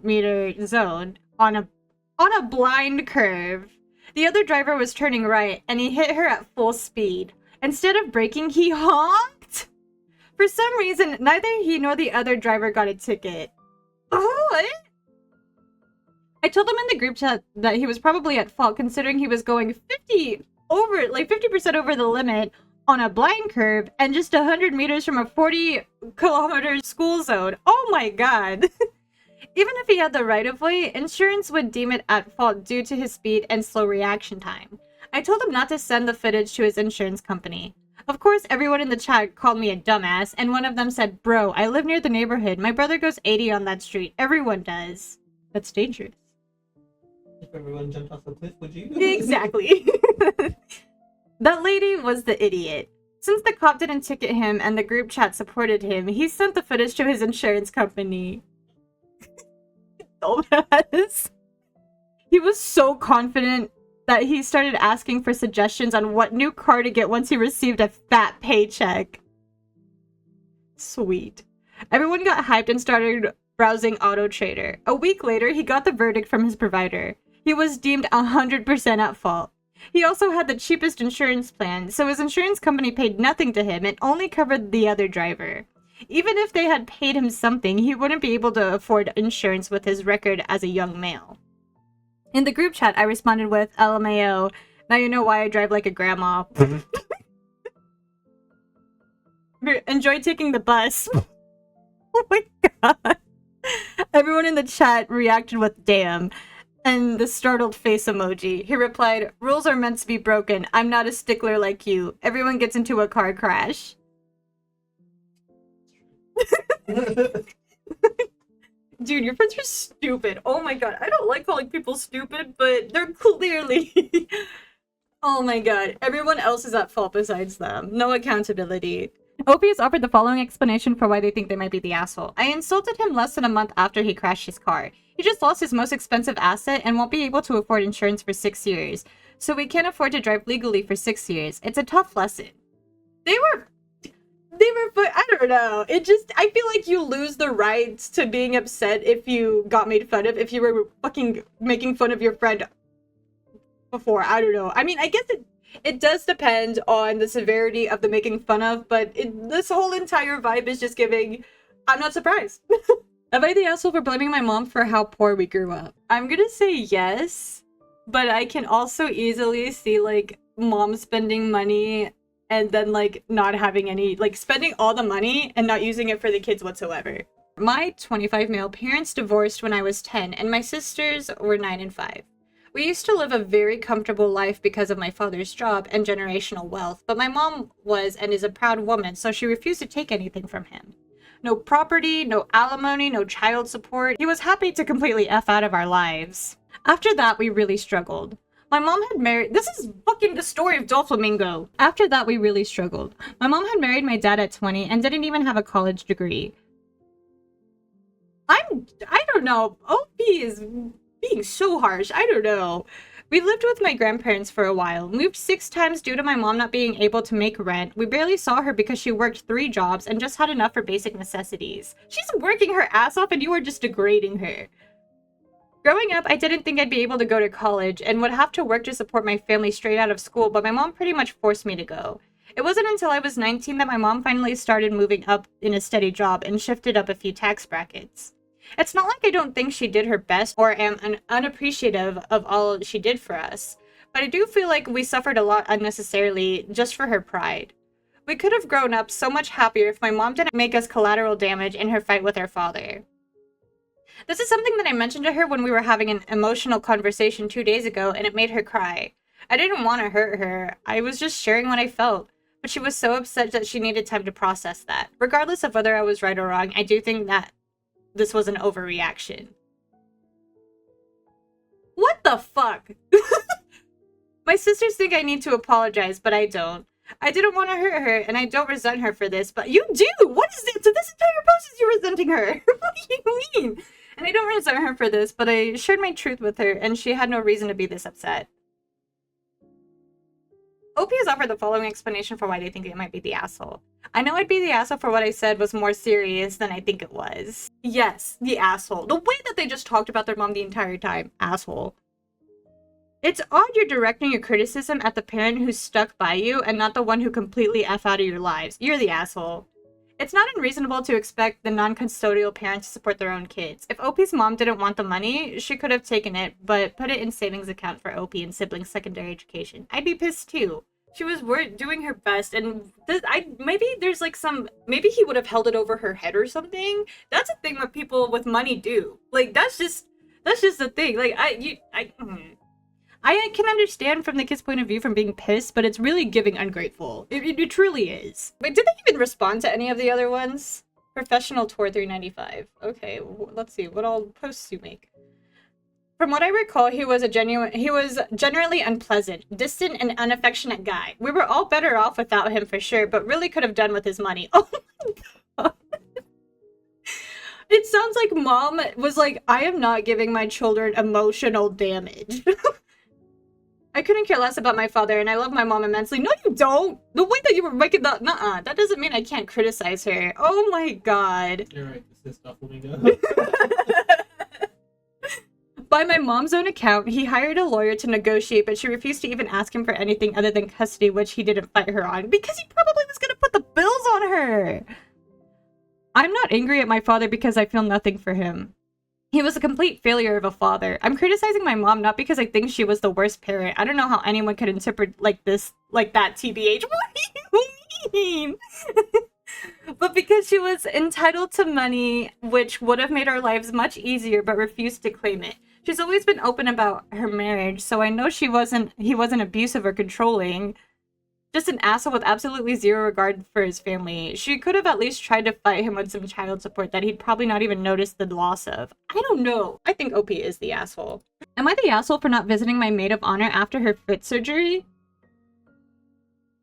zone on a blind curve. The other driver was turning right, and he hit her at full speed. Instead of braking, he honked! For some reason, neither he nor the other driver got a ticket. What? I told him in the group chat that he was probably at fault considering he was going 50% over the limit on a blind curve and just 100 meters from a 40-kilometer school zone. Oh my god. Even if he had the right-of-way, insurance would deem it at fault due to his speed and slow reaction time. I told him not to send the footage to his insurance company. Of course, everyone in the chat called me a dumbass, and one of them said, "Bro, I live near the neighborhood. My brother goes 80 on that street. Everyone does." That's dangerous. If everyone jumped off the cliff, would you? Exactly. That lady was the idiot. Since the cop didn't ticket him and the group chat supported him, he sent the footage to his insurance company. Dumbass. He was so confident that he started asking for suggestions on what new car to get once he received a fat paycheck. Sweet. Everyone got hyped and started browsing Auto Trader. A week later, he got the verdict from his provider. He was deemed 100% at fault. He also had the cheapest insurance plan, so his insurance company paid nothing to him and only covered the other driver. Even if they had paid him something, he wouldn't be able to afford insurance with his record as a young male. In the group chat, I responded with, "LMAO, now you know why I drive like a grandma." Enjoy taking the bus. Oh my god. Everyone in the chat reacted with "damn" and the startled face emoji. He replied, "Rules are meant to be broken. I'm not a stickler like you. Everyone gets into a car crash." Dude, your friends are stupid. Oh my god. I don't like calling people stupid, but they're clearly... Oh my god. Everyone else is at fault besides them. No accountability. OP has offered the following explanation for why they think they might be the asshole. "I insulted him less than a month after he crashed his car. He just lost his most expensive asset and won't be able to afford insurance for 6 years. So we can't afford to drive legally for 6 years. It's a tough lesson." But I don't know. It just, I feel like you lose the right to being upset if you got made fun of, if you were fucking making fun of your friend before. I don't know. I mean, I guess it does depend on the severity of the making fun of, but this whole entire vibe is just giving, I'm not surprised. Am I the asshole for blaming my mom for how poor we grew up? I'm gonna say yes, but I can also easily see, like, mom spending money and then, like, not having any, like, spending all the money and not using it for the kids whatsoever. My 25 male parents divorced when I was 10, and my sisters were 9 and 5. We used to live a very comfortable life because of my father's job and generational wealth, but my mom was and is a proud woman, so she refused to take anything from him. No property, no alimony, no child support. He was happy to completely F out of our lives. After that, we really struggled. My mom had married... This is fucking the story of Doflamingo. After that, we really struggled. My mom had married my dad at 20 and didn't even have a college degree. I don't know. OP is being so harsh. I don't know. We lived with my grandparents for a while, moved 6 times due to my mom not being able to make rent. We barely saw her because she worked 3 jobs and just had enough for basic necessities. She's working her ass off and you are just degrading her. Growing up, I didn't think I'd be able to go to college and would have to work to support my family straight out of school, but my mom pretty much forced me to go. It wasn't until I was 19 that my mom finally started moving up in a steady job and shifted up a few tax brackets. It's not like I don't think she did her best or am unappreciative of all she did for us, but I do feel like we suffered a lot unnecessarily just for her pride. We could have grown up so much happier if my mom didn't make us collateral damage in her fight with her father. This is something that I mentioned to her when we were having an emotional conversation 2 days ago, and it made her cry. I didn't want to hurt her. I was just sharing what I felt, but she was so upset that she needed time to process that. Regardless of whether I was right or wrong, I do think that this was an overreaction. What the fuck? My sisters think I need to apologize, but I don't. I didn't want to hurt her, and I don't resent her for this, but you do! What is it? So this entire post is you resenting her! What do you mean? And I don't resent her for this, but I shared my truth with her, and she had no reason to be this upset. OP has offered the following explanation for why they think it might be the asshole. I know I'd be the asshole for what I said was more serious than I think it was. Yes, the asshole. The way that they just talked about their mom the entire time. Asshole. It's odd you're directing your criticism at the parent who's stuck by you and not the one who completely F out of your lives. You're the asshole. It's not unreasonable to expect the non-custodial parent to support their own kids. If OP's mom didn't want the money, she could have taken it, but put it in savings account for OP and siblings' secondary education. I'd be pissed too. She was doing her best, and maybe there's like maybe he would have held it over her head or something. That's a thing that people with money do. Like, that's just the thing. Like, I can understand from the kid's point of view from being pissed, but it's really giving ungrateful. It truly is. But did they even respond to any of the other ones? Professional tour 395. Okay, let's see. What all posts you make? From what I recall, he was generally unpleasant, distant, and unaffectionate guy. We were all better off without him for sure, but really could have done with his money. Oh my god. It sounds like mom was like, I am not giving my children emotional damage. I couldn't care less about my father, and I love my mom immensely. No, you don't! The way that you were making that, nuh-uh, that doesn't mean I can't criticize her. Oh my god. You're right, this is stuff flamingo. By my mom's own account, he hired a lawyer to negotiate, but she refused to even ask him for anything other than custody, which he didn't fight her on, because he probably was gonna put the bills on her! I'm not angry at my father because I feel nothing for him. He was a complete failure of a father. I'm criticizing my mom not because I think she was the worst parent. I don't know how anyone could interpret like this, like that, TBH. What do you mean? But because she was entitled to money, which would have made our lives much easier, but refused to claim it. She's always been open about her marriage, so I know he wasn't abusive or controlling. Just an asshole with absolutely zero regard for his family. She could have at least tried to fight him with some child support that he'd probably not even notice the loss of. I don't know. I think OP is the asshole. Am I the asshole for not visiting my maid of honor after her foot surgery?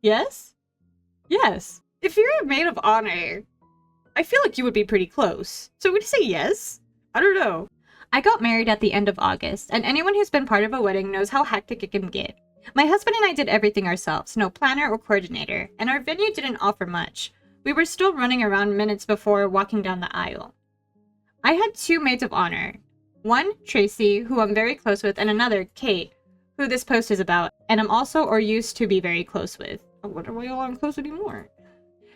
Yes? Yes. If you're a maid of honor, I feel like you would be pretty close. So would you say yes? I don't know. I got married at the end of August, and anyone who's been part of a wedding knows how hectic it can get. My husband and I did everything ourselves, no planner or coordinator, and our venue didn't offer much. We were still running around minutes before walking down the aisle. I had two maids of honor. One, Tracy, who I'm very close with, and another, Kate, who this post is about, and I'm also or used to be very close with. I wonder why y'all aren't close anymore.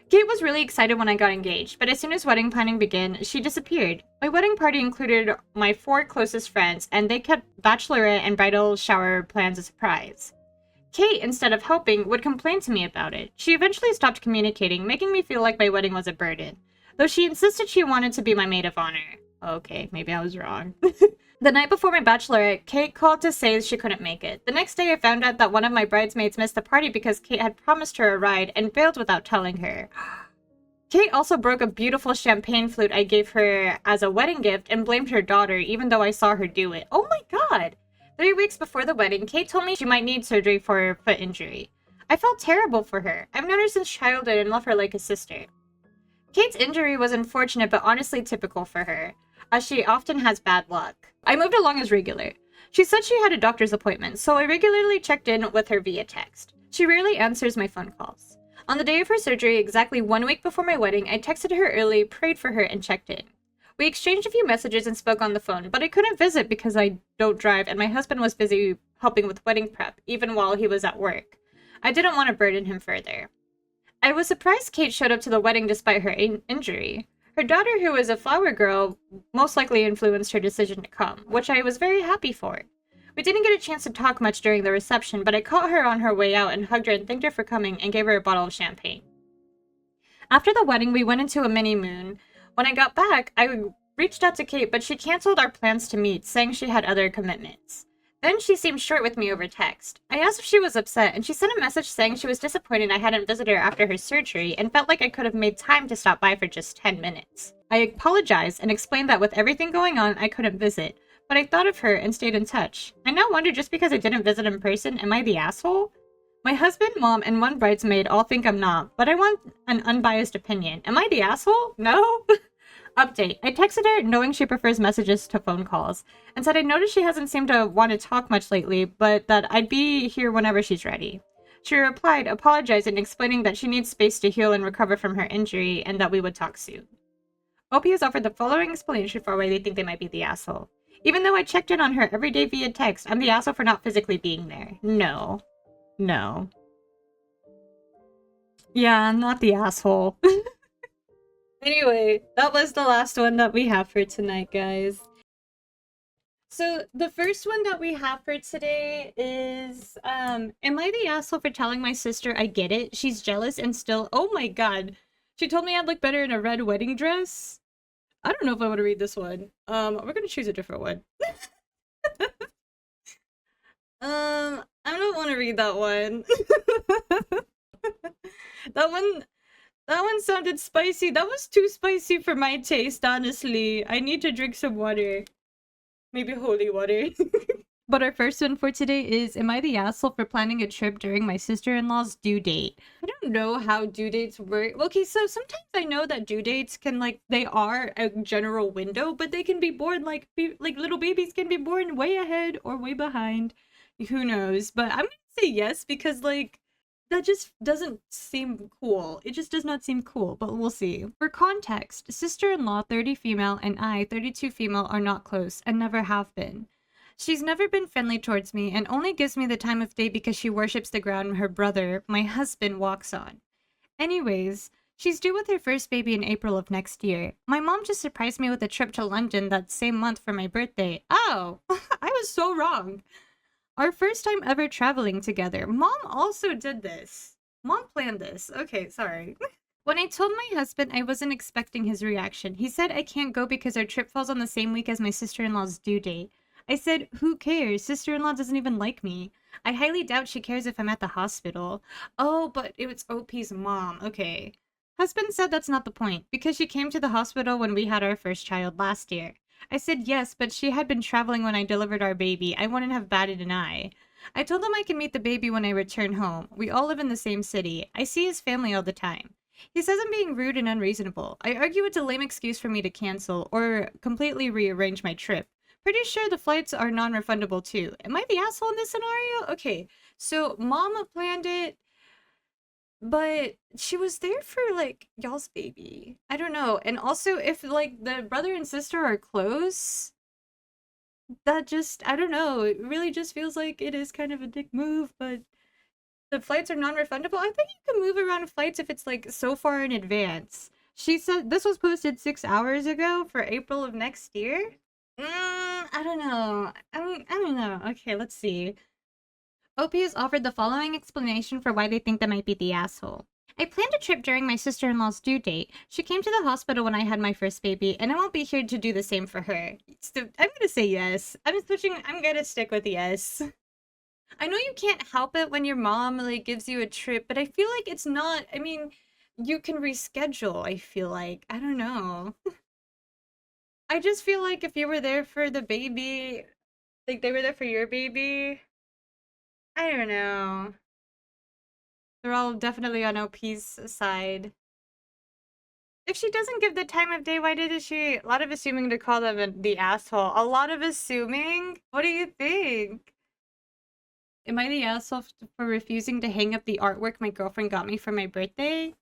Kate was really excited when I got engaged, but as soon as wedding planning began, she disappeared. My wedding party included my 4 closest friends, and they kept bachelorette and bridal shower plans a surprise. Kate, instead of helping, would complain to me about it. She eventually stopped communicating, making me feel like my wedding was a burden, though she insisted she wanted to be my maid of honor. Okay, maybe I was wrong. The night before my bachelorette, Kate called to say she couldn't make it. The next day, I found out that one of my bridesmaids missed the party because Kate had promised her a ride and bailed without telling her. Kate also broke a beautiful champagne flute I gave her as a wedding gift and blamed her daughter, even though I saw her do it. Oh my god! 3 weeks before the wedding, Kate told me she might need surgery for her foot injury. I felt terrible for her. I've known her since childhood and love her like a sister. Kate's injury was unfortunate but honestly typical for her, as she often has bad luck. I moved along as regular. She said she had a doctor's appointment, so I regularly checked in with her via text. She rarely answers my phone calls. On the day of her surgery, exactly 1 week before my wedding, I texted her early, prayed for her, and checked in. We exchanged a few messages and spoke on the phone, but I couldn't visit because I don't drive and my husband was busy helping with wedding prep, even while he was at work. I didn't want to burden him further. I was surprised Kate showed up to the wedding despite her injury. Her daughter, who is a flower girl, most likely influenced her decision to come, which I was very happy for. We didn't get a chance to talk much during the reception, but I caught her on her way out and hugged her and thanked her for coming and gave her a bottle of champagne. After the wedding, we went into a mini-moon. When I got back, I reached out to Kate, but she canceled our plans to meet, saying she had other commitments. Then she seemed short with me over text. I asked if she was upset, and she sent a message saying she was disappointed I hadn't visited her after her surgery and felt like I could have made time to stop by for just 10 minutes. I apologized and explained that with everything going on, I couldn't visit, but I thought of her and stayed in touch. I now wonder, just because I didn't visit in person, am I the asshole? My husband, mom, and one bridesmaid all think I'm not, but I want an unbiased opinion. Am I the asshole? No? Update. I texted her, knowing she prefers messages to phone calls, and said I noticed she hasn't seemed to want to talk much lately, but that I'd be here whenever she's ready. She replied, apologizing and explaining that she needs space to heal and recover from her injury, and that we would talk soon. OP has offered the following explanation for why they think they might be the asshole. Even though I checked in on her every day via text, I'm the asshole for not physically being there. No. No. Yeah, I'm not the asshole. Anyway, that was the last one that we have for tonight, guys. So the first one that we have for today is, am I the asshole for telling my sister I get it? She's jealous and still, oh my god. She told me I'd look better in a red wedding dress. I don't know if I want to read this one. We're gonna choose a different one. I don't want to read that one. That one that one sounded spicy. That was too spicy for my taste, honestly. I need to drink some water. Maybe holy water. But our first one for today is, am I the asshole for planning a trip during my sister-in-law's due date? I don't know how due dates work. Okay, so sometimes I know that due dates can, like, they are a general window, but they can be born like little babies can be born way ahead or way behind. Who knows? But I'm gonna say yes because, like, that just doesn't seem cool. It just does not seem cool, but we'll see. For context, sister-in-law 30 female and I 32 female are not close and never have been. She's never been friendly towards me and only gives me the time of day because she worships the ground her brother, my husband, walks on. Anyways, she's due with her first baby in April of next year. My mom just surprised me with a trip to London that same month for my birthday. Oh, I was so wrong. Our first time ever traveling together. Mom also did this. Mom planned this. Okay, sorry. When I told my husband I wasn't expecting his reaction, he said I can't go because our trip falls on the same week as my sister-in-law's due date. I said, who cares? Sister-in-law doesn't even like me. I highly doubt she cares if I'm at the hospital. Oh, but it was OP's mom. Okay. Husband said that's not the point, because she came to the hospital when we had our first child last year. I said yes, but she had been traveling when I delivered our baby. I wouldn't have batted an eye. I told him I can meet the baby when I return home. We all live in the same city. I see his family all the time. He says I'm being rude and unreasonable. I argue it's a lame excuse for me to cancel or completely rearrange my trip. Pretty sure the flights are non-refundable too. Am I the asshole in this scenario? Okay, so Mama planned it, but she was there for, like, y'all's baby. I don't know. And also, if, like, the brother and sister are close, that just, I don't know. It really just feels like it is kind of a dick move, but the flights are non-refundable. I think you can move around flights if it's, like, so far in advance. She said this was posted 6 hours ago for April of next year. I don't know. I don't know. Okay, let's see. OP has offered the following explanation for why they think that might be the asshole. I planned a trip during my sister-in-law's due date. She came to the hospital when I had my first baby, and I won't be here to do the same for her. So I'm gonna say yes. I'm gonna stick with yes. I know you can't help it when your mom, like, gives you a trip, but I feel like it's not, I mean, you can reschedule, I feel like. I don't know. I just feel like if you were there for the baby, like they were there for your baby, I don't know. They're all definitely on OP's side. If she doesn't give the time of day, why did she? A lot of assuming to call them the asshole. A lot of assuming? What do you think? Am I the asshole for refusing to hang up the artwork my girlfriend got me for my birthday?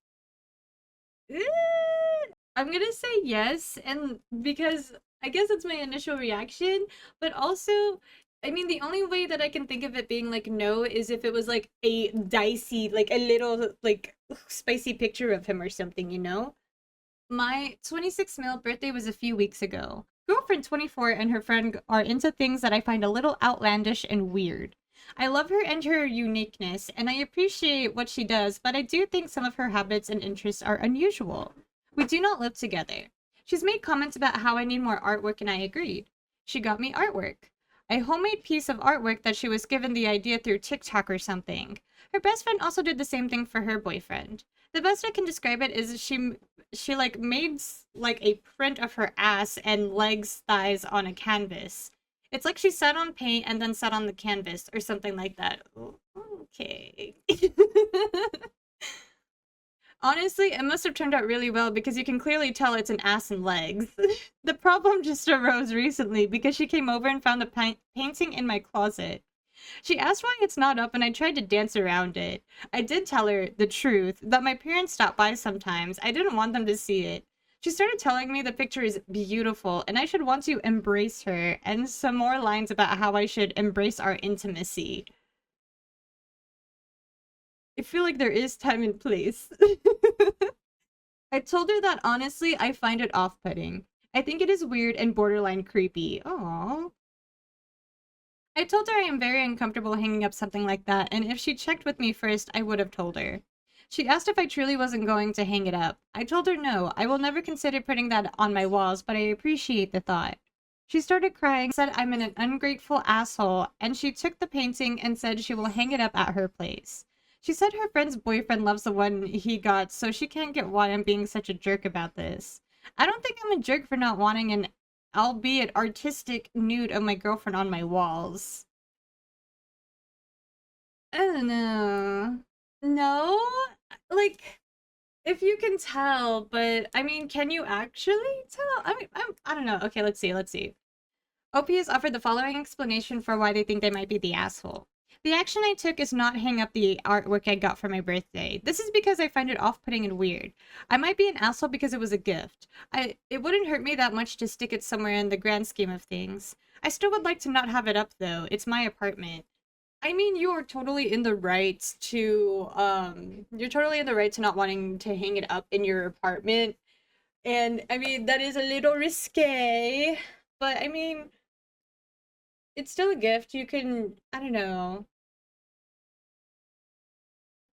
I'm gonna say yes, and because I guess it's my initial reaction, but also, I mean, the only way that I can think of it being like no is if it was like a dicey, like a little like spicy picture of him or something, you know? My 26th male birthday was a few weeks ago. Girlfriend 24 and her friend are into things that I find a little outlandish and weird. I love her and her uniqueness, and I appreciate what she does, but I do think some of her habits and interests are unusual. We do not live together. She's made comments about how I need more artwork, and I agreed. She got me artwork. A homemade piece of artwork that she was given the idea through TikTok or something. Her best friend also did the same thing for her boyfriend. The best I can describe it is she like made like a print of her ass and legs, thighs on a canvas. It's like she sat on paint and then sat on the canvas or something like that. Okay. Honestly, it must have turned out really well because you can clearly tell it's an ass and legs. The problem just arose recently because she came over and found the painting in my closet. She asked why it's not up and I tried to dance around it. I did tell her the truth, that my parents stop by sometimes. I didn't want them to see it. She started telling me the picture is beautiful and I should want to embrace her, and some more lines about how I should embrace our intimacy. I feel like there is time and place. I told her that honestly, I find it off-putting. I think it is weird and borderline creepy. Aww. I told her I am very uncomfortable hanging up something like that, and if she checked with me first, I would have told her. She asked if I truly wasn't going to hang it up. I told her no, I will never consider putting that on my walls, but I appreciate the thought. She started crying, said I'm an ungrateful asshole, and she took the painting and said she will hang it up at her place. She said her friend's boyfriend loves the one he got, so she can't get why I'm being such a jerk about this. I don't think I'm a jerk for not wanting an albeit artistic nude of my girlfriend on my walls. I don't know. No? Like, if you can tell, but I mean, can you actually tell? I don't know. Okay, let's see. OP has offered the following explanation for why they think they might be the asshole. The action I took is not hang up the artwork I got for my birthday. This is because I find it off-putting and weird. I might be an asshole because it was a gift. It wouldn't hurt me that much to stick it somewhere in the grand scheme of things. I still would like to not have it up though. It's my apartment. I mean, you are totally in the right to you're totally in the right to not wanting to hang it up in your apartment. And I mean, that is a little risque, but I mean, it's still a gift. You can, I don't know.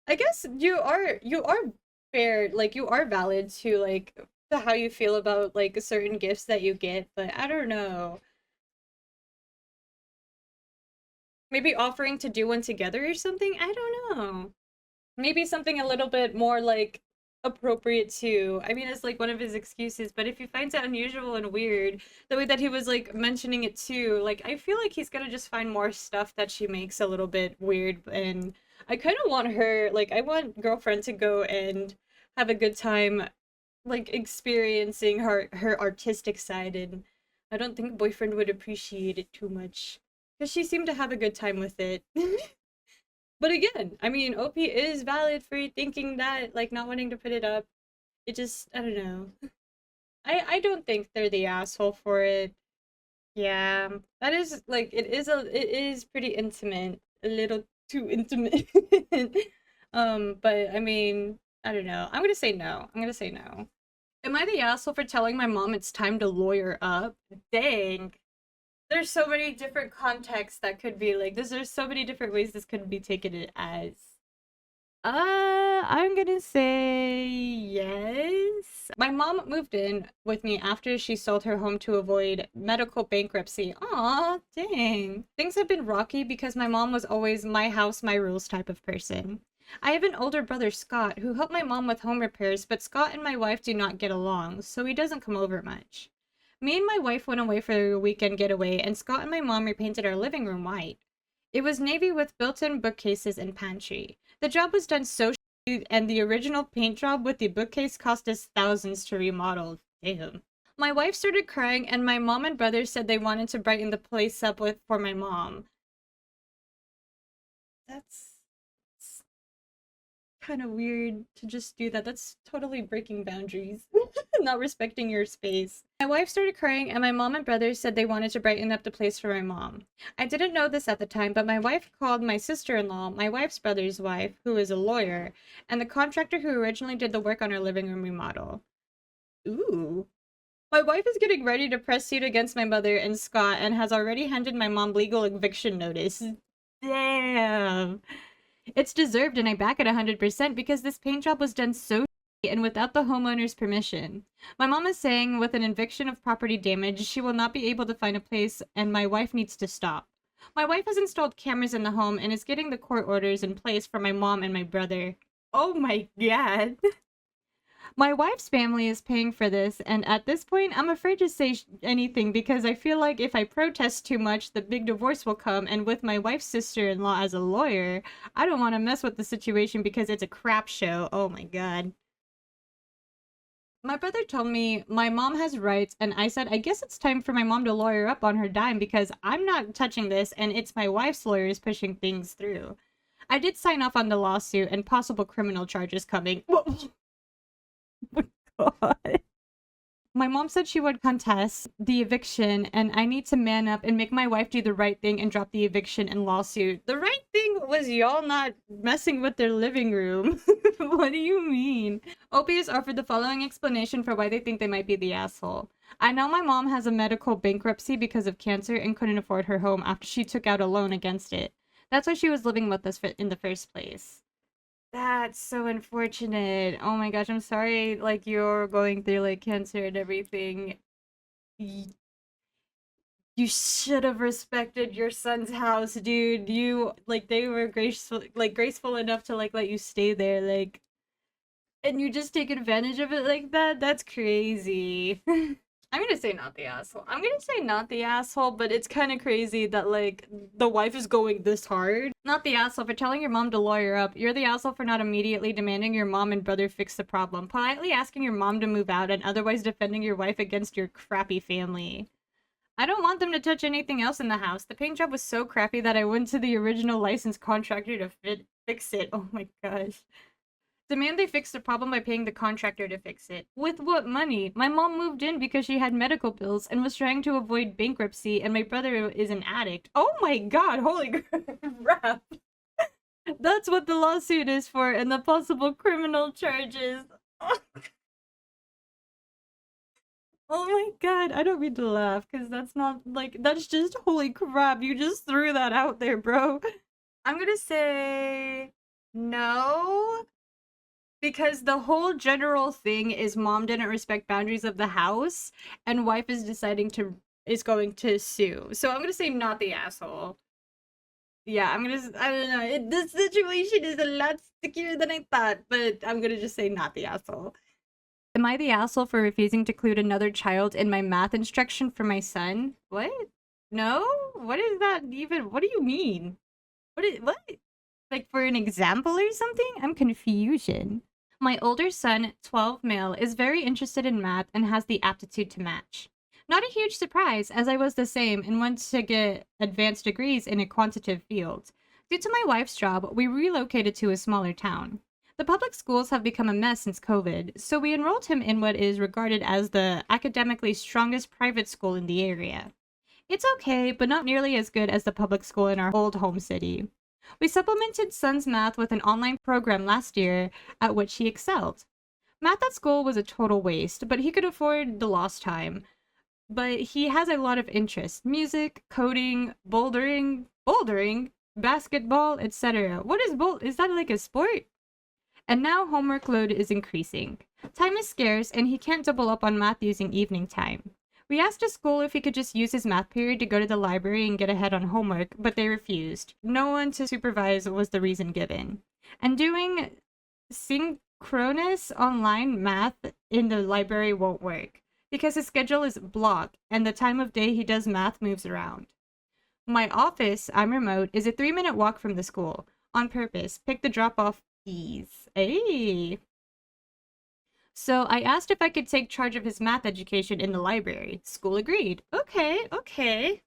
I guess you are fair, like you are valid to like to how you feel about like certain gifts that you get, but I don't know. Maybe offering to do one together or something? I don't know. Maybe something a little bit more like appropriate too. I mean, it's like one of his excuses, but if he finds it unusual and weird, the way that he was like mentioning it too, like I feel like he's gonna just find more stuff that she makes a little bit weird. And I kind of want her, like, I want girlfriend to go and have a good time, like experiencing her artistic side, and I don't think boyfriend would appreciate it too much because she seemed to have a good time with it. But again, I mean, OP is valid for thinking that, like, not wanting to put it up. It just, I don't know. I don't think they're the asshole for it. Yeah, that is like it is pretty intimate, a little too intimate. But I mean, I don't know. I'm gonna say no. I'm gonna say no. Am I the asshole for telling my mom it's time to lawyer up? Dang. There's so many different contexts that could be like this. There's so many different ways this could be taken as. I'm gonna say yes. My mom moved in with me after she sold her home to avoid medical bankruptcy. Aw, dang. Things have been rocky because my mom was always my house, my rules type of person. I have an older brother, Scott, who helped my mom with home repairs, but Scott and my wife do not get along, so he doesn't come over much. Me and my wife went away for a weekend getaway, and Scott and my mom repainted our living room white. It was navy with built-in bookcases and pantry. The job was done so shitty, and the original paint job with the bookcase cost us thousands to remodel. Damn. My wife started crying, and my mom and brother said they wanted to brighten the place up with for my mom. That's kind of weird to just do that. That's totally breaking boundaries, not respecting your space. My wife started crying, and my mom and brother said they wanted to brighten up the place for my mom. I didn't know this at the time, but my wife called my sister-in-law, my wife's brother's wife, who is a lawyer, and the contractor who originally did the work on our living room remodel. Ooh. My wife is getting ready to press suit against my mother and Scott and has already handed my mom legal eviction notice. Damn. It's deserved and I back it 100% because this paint job was done so and without the homeowner's permission. My mom is saying with an eviction of property damage, she will not be able to find a place and my wife needs to stop. My wife has installed cameras in the home and is getting the court orders in place for my mom and my brother. Oh my god. My wife's family is paying for this, and at this point, I'm afraid to say anything because I feel like if I protest too much, the big divorce will come. And with my wife's sister-in-law as a lawyer, I don't want to mess with the situation because it's a crap show. Oh my god. My brother told me my mom has rights, and I said, I guess it's time for my mom to lawyer up on her dime because I'm not touching this, and it's my wife's lawyers pushing things through. I did sign off on the lawsuit and possible criminal charges coming. Oh my god. My mom said she would contest the eviction, and I need to man up and make my wife do the right thing and drop the eviction and lawsuit. The right thing was y'all not messing with their living room. What do you mean? Opie has offered the following explanation for why they think they might be the asshole. I know my mom has a medical bankruptcy because of cancer and couldn't afford her home after she took out a loan against it. That's why she was living with us in the first place. That's so unfortunate. Oh my gosh, I'm sorry, like, you're going through, like, cancer and everything. Y- You should have respected your son's house, dude. You like they were graceful enough to like let you stay there, like, and you just take advantage of it like that. That's crazy. I'm gonna say not the asshole. I'm gonna say not the asshole, but it's kind of crazy that like the wife is going this hard. Not the asshole for telling your mom to lawyer up. You're the asshole for not immediately demanding your mom and brother fix the problem, politely asking your mom to move out, and otherwise defending your wife against your crappy family. I don't want them to touch anything else in the house. The paint job was so crappy that I went to the original licensed contractor to fix it. Oh my gosh. Demand they fix the problem by paying the contractor to fix it. With what money? My mom moved in because she had medical bills and was trying to avoid bankruptcy, and my brother is an addict. Oh my god, holy crap. That's what the lawsuit is for, and the possible criminal charges. Oh my god, I don't mean to laugh, because that's not, like, that's just, holy crap, you just threw that out there, bro. I'm gonna say no, because the whole general thing is mom didn't respect boundaries of the house, and wife is going to sue. So I'm gonna say not the asshole. Yeah, I don't know, this situation is a lot stickier than I thought, but I'm gonna just say not the asshole. Am I the asshole for refusing to include another child in my math instruction for my son? What? No? What is that even? What do you mean? What? Like for an example or something? I'm confusion. My older son, 12 male, is very interested in math and has the aptitude to match. Not a huge surprise, as I was the same and went to get advanced degrees in a quantitative field. Due to my wife's job, we relocated to a smaller town. The public schools have become a mess since COVID, so we enrolled him in what is regarded as the academically strongest private school in the area. It's okay, but not nearly as good as the public school in our old home city. We supplemented son's math with an online program last year at which he excelled. Math at school was a total waste, but he could afford the lost time. But he has a lot of interests: music, coding, bouldering, basketball, etc. What is is that like a sport? And now homework load is increasing. Time is scarce, and he can't double up on math using evening time. We asked the school if he could just use his math period to go to the library and get ahead on homework, but they refused. No one to supervise was the reason given. And doing synchronous online math in the library won't work, because his schedule is blocked, and the time of day he does math moves around. My office, I'm remote, is a 3-minute walk from the school. On purpose. Pick the drop-off ease. Hey. So I asked if I could take charge of his math education in the library. School agreed. Okay.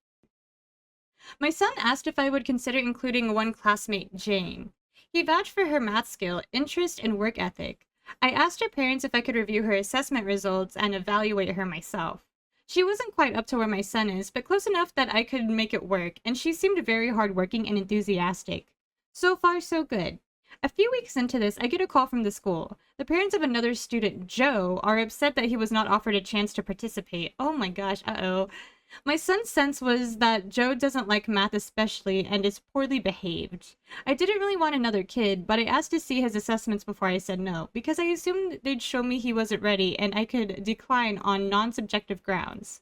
My son asked if I would consider including one classmate, Jane. He vouched for her math skill, interest, and work ethic. I asked her parents if I could review her assessment results and evaluate her myself. She wasn't quite up to where my son is, but close enough that I could make it work, and she seemed very hardworking and enthusiastic. So far, so good. A few weeks into this, I get a call from the school. The parents of another student, Joe, are upset that he was not offered a chance to participate. Oh my gosh, uh-oh. My son's sense was that Joe doesn't like math especially and is poorly behaved. I didn't really want another kid, but I asked to see his assessments before I said no, because I assumed they'd show me he wasn't ready and I could decline on non-subjective grounds.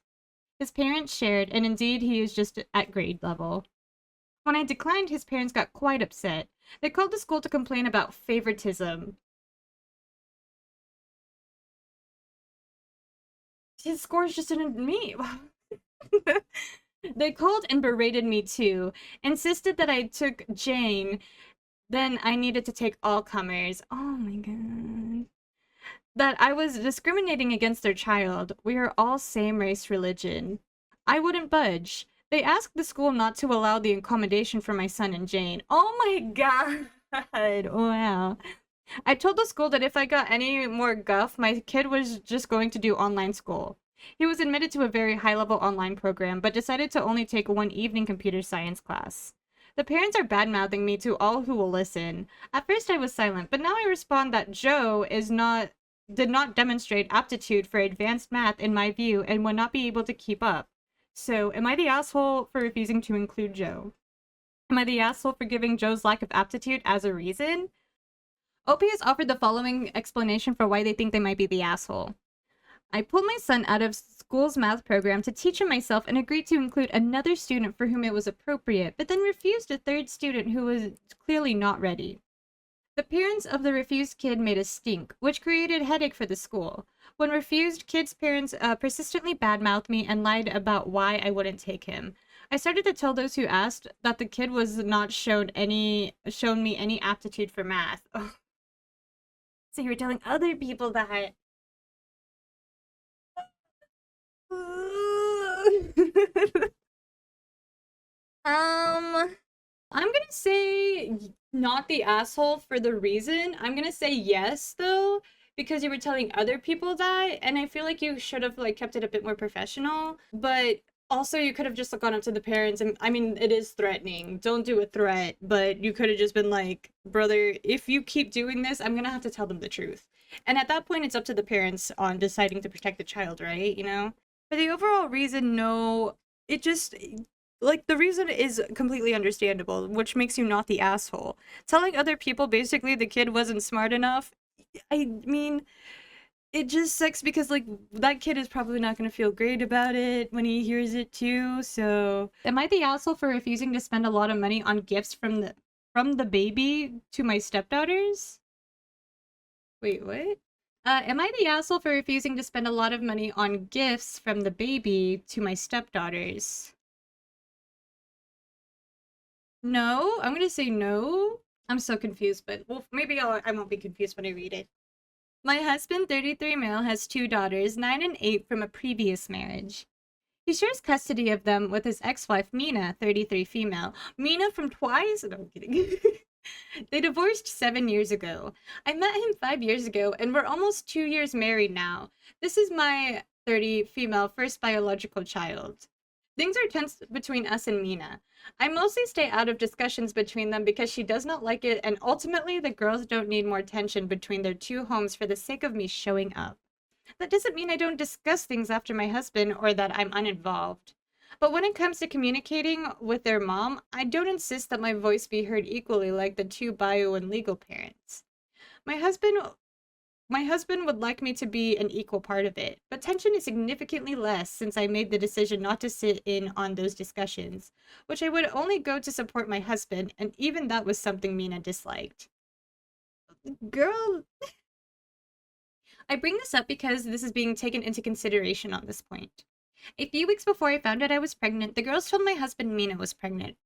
His parents shared, and indeed he is just at grade level. When I declined, his parents got quite upset. They called the school to complain about favoritism. His scores just didn't meet. They called and berated me too, insisted that I took Jane, then I needed to take all comers. Oh my god. That I was discriminating against their child. We are all same race religion. I wouldn't budge. They asked the school not to allow the accommodation for my son and Jane. Oh my god. Wow. I told the school that if I got any more guff, my kid was just going to do online school. He was admitted to a very high-level online program, but decided to only take one evening computer science class. The parents are bad-mouthing me to all who will listen. At first I was silent, but now I respond that Joe did not demonstrate aptitude for advanced math in my view and would not be able to keep up. So, am I the asshole for refusing to include Joe? Am I the asshole for giving Joe's lack of aptitude as a reason? OP has offered the following explanation for why they think they might be the asshole. I pulled my son out of school's math program to teach him myself and agreed to include another student for whom it was appropriate, but then refused a third student who was clearly not ready. The parents of the refused kid made a stink, which created headache for the school. When refused, kids' parents persistently badmouthed me and lied about why I wouldn't take him. I started to tell those who asked that the kid was not shown me any aptitude for math. Ugh. So you were telling other people that. I'm gonna say not the asshole for the reason. I'm gonna say yes though, because you were telling other people that, and I feel like you should have like kept it a bit more professional. But also you could have just gone up to the parents and I mean it is threatening. Don't do a threat, but you could have just been like, brother, if you keep doing this, I'm gonna have to tell them the truth. And at that point it's up to the parents on deciding to protect the child, right? You know? For the overall reason, no, it just like the reason is completely understandable, which makes you not the asshole. Telling other people basically the kid wasn't smart enough, I mean, it just sucks because like that kid is probably not going to feel great about it when he hears it too. So, am I the asshole for refusing to spend a lot of money on gifts from the baby to my stepdaughters? Wait, what? Am I the asshole for refusing to spend a lot of money on gifts from the baby to my stepdaughters? No, I'm gonna say no. I'm so confused, but well, maybe I won't be confused when I read it. My husband, 33 male, has two daughters, 9 and 8, from a previous marriage. He shares custody of them with his ex-wife, Mina, 33 female. Mina from Twice? No, I'm kidding. They divorced 7 years ago. I met him 5 years ago, and we're almost 2 years married now. This is my 30 female first biological child. Things are tense between us and Mina. I mostly stay out of discussions between them because she does not like it, and ultimately the girls don't need more tension between their two homes for the sake of me showing up. That doesn't mean I don't discuss things after my husband or that I'm uninvolved. But when it comes to communicating with their mom, I don't insist that my voice be heard equally like the two bio and legal parents. My husband my husband would like me to be an equal part of it, but tension is significantly less since I made the decision not to sit in on those discussions, which I would only go to support my husband, and even that was something Mina disliked. Girl, I bring this up because this is being taken into consideration on this point. A few weeks before I found out I was pregnant, the girls told my husband Mina was pregnant.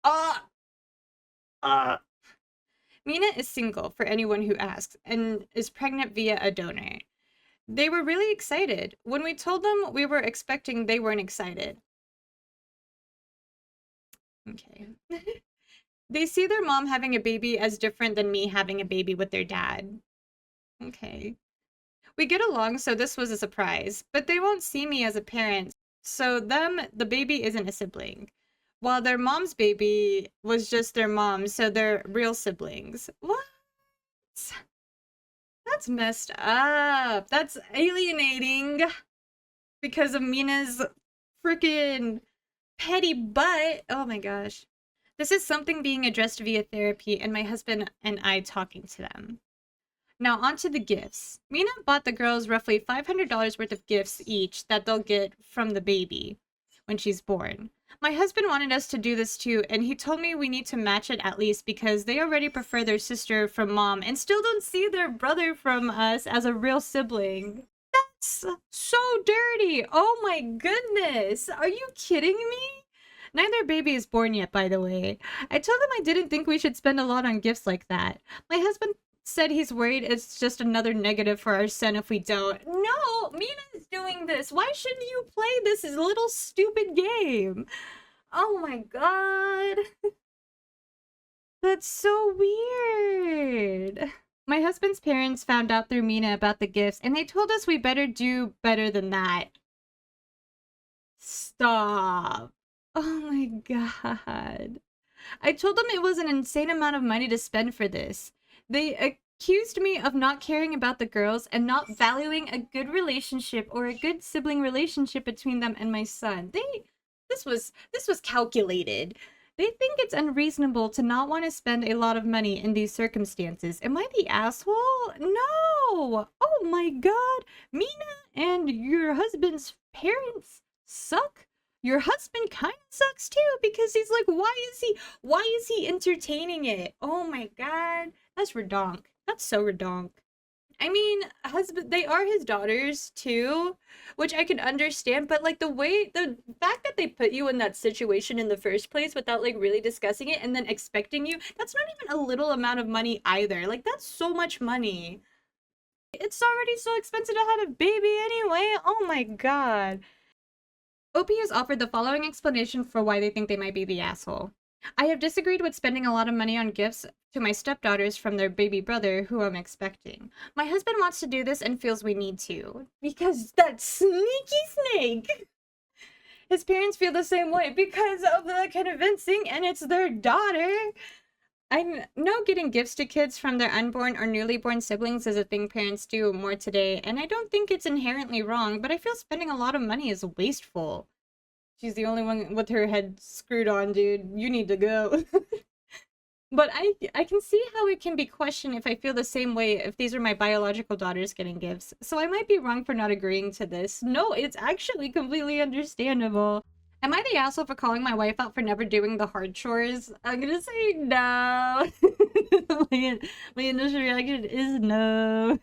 Mina is single, for anyone who asks, and is pregnant via a donor. They were really excited. When we told them we were expecting, they weren't excited. Okay. They see their mom having a baby as different than me having a baby with their dad. Okay. We get along, so this was a surprise, but they won't see me as a parent, so the baby isn't a sibling. While their mom's baby was just their mom, so they're real siblings. What? That's messed up. That's alienating because of Mina's freaking petty butt. Oh my gosh. This is something being addressed via therapy and my husband and I talking to them. Now on to the gifts. Mina bought the girls roughly $500 worth of gifts each that they'll get from the baby when she's born. My husband wanted us to do this too, and he told me we need to match it at least because they already prefer their sister from mom and still don't see their brother from us as a real sibling. That's so dirty. Oh my goodness. Are you kidding me? Neither baby is born yet, by the way. I told him I didn't think we should spend a lot on gifts like that. My husband said he's worried it's just another negative for our son if we don't. No, Mina's doing this. Why shouldn't you play this little stupid game? Oh my god. That's so weird. My husband's parents found out through Mina about the gifts, and they told us we better do better than that. Stop. Oh my god. I told them it was an insane amount of money to spend for this. They accused me of not caring about the girls and not valuing a good relationship or a good sibling relationship between them and my son. This was calculated. They think it's unreasonable to not want to spend a lot of money in these circumstances. Am I the asshole? No! Oh my god! Mina and your husband's parents suck. Your husband kind of sucks too because he's like, why is he entertaining it? Oh my god. That's redonk. That's so redonk. I mean, husband, they are his daughters too, which I can understand, but like the fact that they put you in that situation in the first place without like really discussing it and then expecting you, that's not even a little amount of money either. Like, that's so much money. It's already so expensive to have a baby anyway. Oh my god. OP has offered the following explanation for why they think they might be the asshole. I have disagreed with spending a lot of money on gifts to my stepdaughters from their baby brother, who I'm expecting. My husband wants to do this and feels we need to. Because that sneaky snake! His parents feel the same way because of the convincing, and it's their daughter. I know getting gifts to kids from their unborn or newly born siblings is a thing parents do more today, and I don't think it's inherently wrong, but I feel spending a lot of money is wasteful. She's the only one with her head screwed on, dude. You need to go. But I can see how it can be questioned if I feel the same way if these are my biological daughters getting gifts. So I might be wrong for not agreeing to this. No, it's actually completely understandable. Am I the asshole for calling my wife out for never doing the hard chores? I'm gonna say no. my initial reaction is no.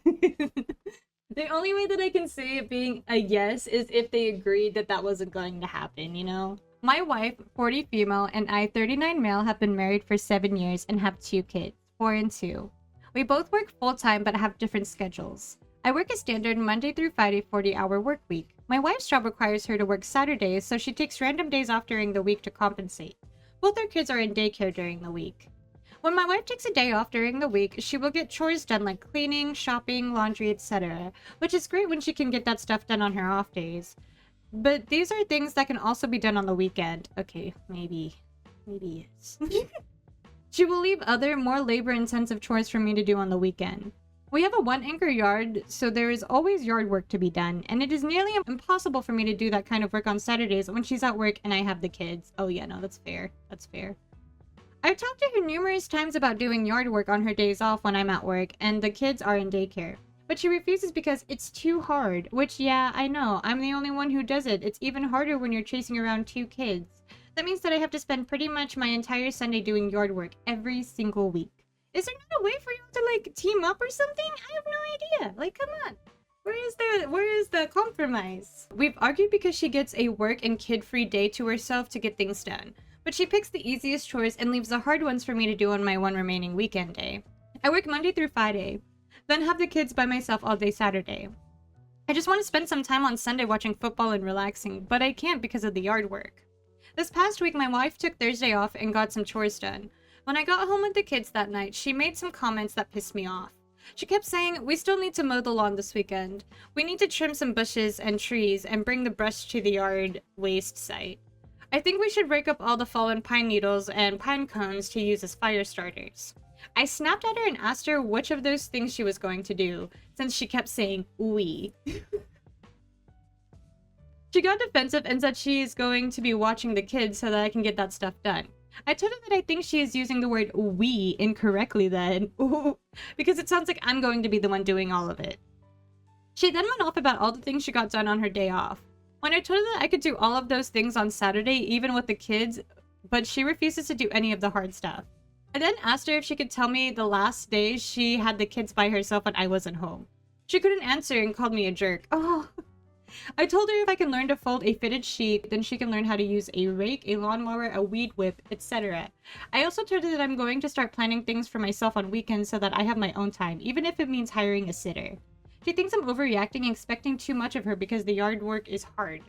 The only way that I can see it being a yes is if they agreed that that wasn't going to happen, you know? My wife, 40 female, and I, 39 male, have been married for 7 years and have 2 kids, 4 and 2. We both work full-time but have different schedules. I work a standard Monday through Friday 40-hour work week. My wife's job requires her to work Saturdays, so she takes random days off during the week to compensate. Both our kids are in daycare during the week. When my wife takes a day off during the week, she will get chores done like cleaning, shopping, laundry, etc., which is great when she can get that stuff done on her off days. But these are things that can also be done on the weekend. Okay, maybe yes. She will leave other, more labor-intensive chores for me to do on the weekend. We have a 1-acre yard, so there is always yard work to be done, and it is nearly impossible for me to do that kind of work on Saturdays when she's at work and I have the kids. Oh yeah, no, that's fair. That's fair. I've talked to her numerous times about doing yard work on her days off when I'm at work and the kids are in daycare. But she refuses because it's too hard, which, yeah, I know. I'm the only one who does it. It's even harder when you're chasing around 2 kids. That means that I have to spend pretty much my entire Sunday doing yard work every single week. Is there not a way for y'all to, like, team up or something? I have no idea. Like, come on. Where is the compromise? We've argued because she gets a work and kid-free day to herself to get things done. But she picks the easiest chores and leaves the hard ones for me to do on my one remaining weekend day. I work Monday through Friday. Then have the kids by myself all day Saturday. I just want to spend some time on Sunday watching football and relaxing, but I can't because of the yard work. This past week, my wife took Thursday off and got some chores done. When I got home with the kids that night, she made some comments that pissed me off. She kept saying, we still need to mow the lawn this weekend. We need to trim some bushes and trees and bring the brush to the yard waste site. I think we should break up all the fallen pine needles and pine cones to use as fire starters. I snapped at her and asked her which of those things she was going to do, since she kept saying, we. She got defensive and said she is going to be watching the kids so that I can get that stuff done. I told her that I think she is using the word we incorrectly then, because it sounds like I'm going to be the one doing all of it. She then went off about all the things she got done on her day off. When I told her that I could do all of those things on Saturday, even with the kids, but she refuses to do any of the hard stuff. I then asked her if she could tell me the last day she had the kids by herself when I wasn't home. She couldn't answer and called me a jerk. Oh. I told her if I can learn to fold a fitted sheet, then she can learn how to use a rake, a lawnmower, a weed whip, etc. I also told her that I'm going to start planning things for myself on weekends so that I have my own time, even if it means hiring a sitter. She thinks I'm overreacting and expecting too much of her because the yard work is hard.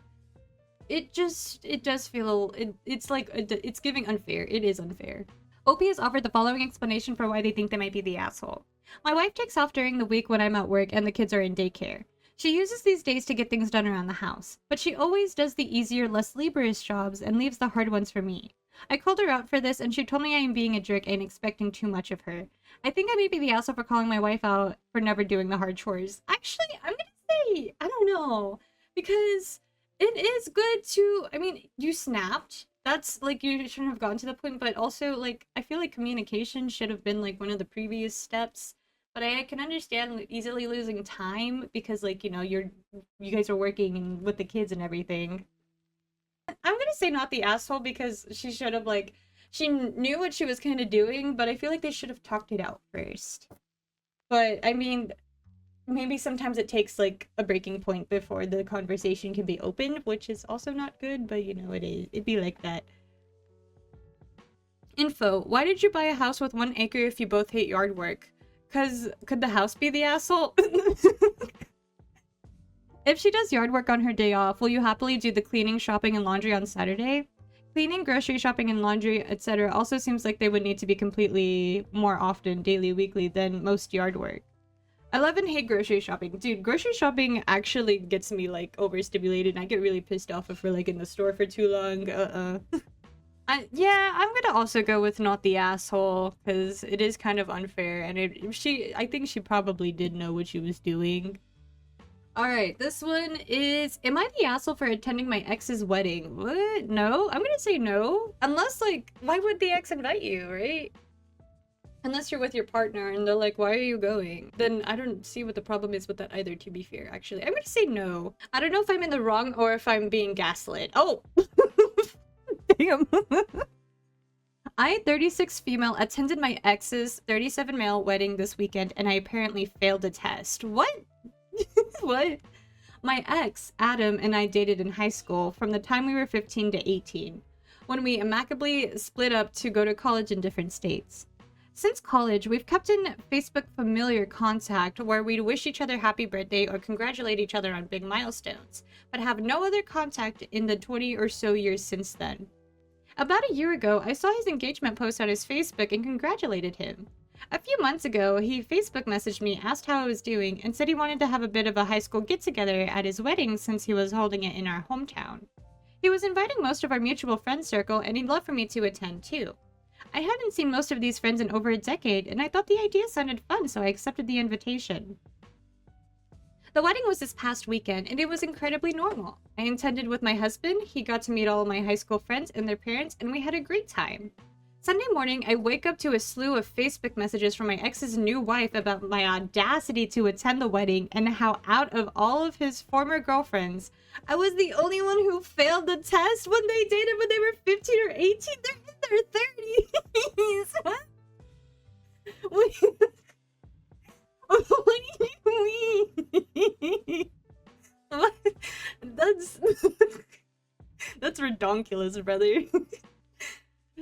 It does feel, it's like, it's giving unfair. It is unfair. OP has offered the following explanation for why they think they might be the asshole. My wife takes off during the week when I'm at work and the kids are in daycare. She uses these days to get things done around the house, but she always does the easier, less laborious jobs and leaves the hard ones for me. I called her out for this and she told me I am being a jerk and expecting too much of her. I think I may be the asshole for calling my wife out for never doing the hard chores. Actually, I'm gonna say, I don't know, because it is good to, I mean, you snapped. that's like you shouldn't have gotten to the point, but also like I feel like communication should have been like one of the previous steps. But I can understand easily losing time because like, you guys are working and with the kids and everything. I'm gonna say not the asshole because she should have like she knew what she was kind of doing, but I feel like they should have talked it out first. But I mean, maybe sometimes it takes like a breaking point before the conversation can be opened, which is also not good, but it'd be like that. Info: why did you buy a house with 1 acre if you both hate yard work? Cause could the house be the asshole? If she does yard work on her day off, will you happily do the cleaning, shopping, and laundry on Saturday? Cleaning, grocery shopping, and laundry, etc. also seems like they would need to be completely more often, daily, weekly, than most yard work. I love and hate grocery shopping. Dude, grocery shopping actually gets me, like, overstimulated, and I get really pissed off if we're, like, in the store for too long. Yeah, I'm gonna also go with not the asshole, because it is kind of unfair, and I think she probably did know what she was doing. Alright, this one is, am I the asshole for attending my ex's wedding? What? No? I'm gonna say no. Unless, like, why would the ex invite you, right? Unless you're with your partner and they're like, why are you going? Then I don't see what the problem is with that either, to be fair, actually. I'm gonna say no. I don't know if I'm in the wrong or if I'm being gaslit. Oh! Damn. I, 36 female, attended my ex's 37 male wedding this weekend and I apparently failed a test. What? What? My ex, Adam, and I dated in high school from the time we were 15 to 18, when we amicably split up to go to college in different states. Since college, we've kept in Facebook familiar contact where we'd wish each other happy birthday or congratulate each other on big milestones, but have no other contact in the 20 or so years since then. About a year ago, I saw his engagement post on his Facebook and congratulated him. A few months ago, he Facebook messaged me, asked how I was doing, and said he wanted to have a bit of a high school get-together at his wedding since he was holding it in our hometown. He was inviting most of our mutual friend circle, and he'd love for me to attend too. I hadn't seen most of these friends in over a decade, and I thought the idea sounded fun, so I accepted the invitation. The wedding was this past weekend, and it was incredibly normal. I attended with my husband, he got to meet all of my high school friends and their parents, and we had a great time. Sunday morning, I wake up to a slew of Facebook messages from my ex's new wife about my audacity to attend the wedding and how out of all of his former girlfriends, I was the only one who failed the test when they dated when they were 15 or 18. They're in their 30s. What do you mean? What? That's redonkulous, brother.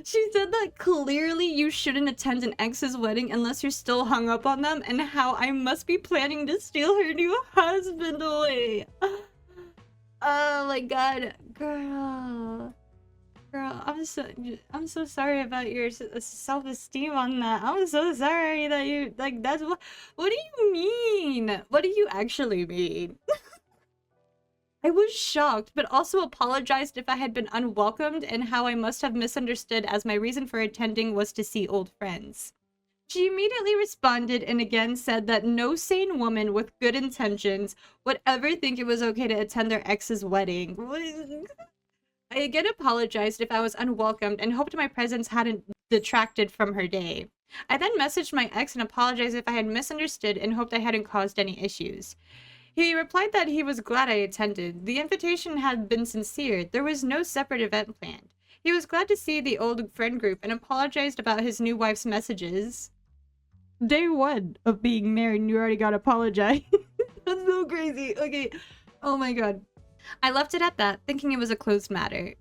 She said that clearly you shouldn't attend an ex's wedding unless you're still hung up on them, and how I must be planning to steal her new husband away. Oh my god, girl, I'm so sorry about your self-esteem on that. I'm so sorry that you like that's what do you mean? What do you actually mean? I was shocked, but also apologized if I had been unwelcomed and how I must have misunderstood as my reason for attending was to see old friends. She immediately responded and again said that no sane woman with good intentions would ever think it was okay to attend their ex's wedding. I again apologized if I was unwelcomed and hoped my presence hadn't detracted from her day. I then messaged my ex and apologized if I had misunderstood and hoped I hadn't caused any issues. He replied that he was glad I attended. The invitation had been sincere. There was no separate event planned. He was glad to see the old friend group and apologized about his new wife's messages. Day one of being married and you already got apologized. That's so crazy. Okay. Oh my god. I left it at that, thinking it was a closed matter.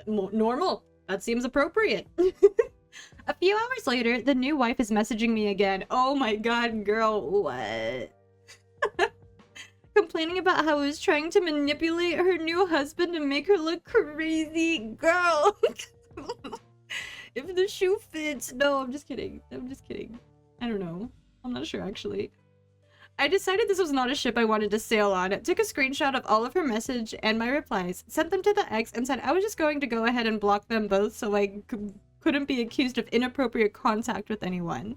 Normal. That seems appropriate. A few hours later, the new wife is messaging me again. Oh my god, girl, what? Complaining about how I was trying to manipulate her new husband to make her look crazy. Girl! If the shoe fits. No, I'm just kidding. I'm just kidding. I don't know. I'm not sure, actually. I decided this was not a ship I wanted to sail on. Took a screenshot of all of her message and my replies, sent them to the ex, and said I was just going to go ahead and block them both so I couldn't be accused of inappropriate contact with anyone.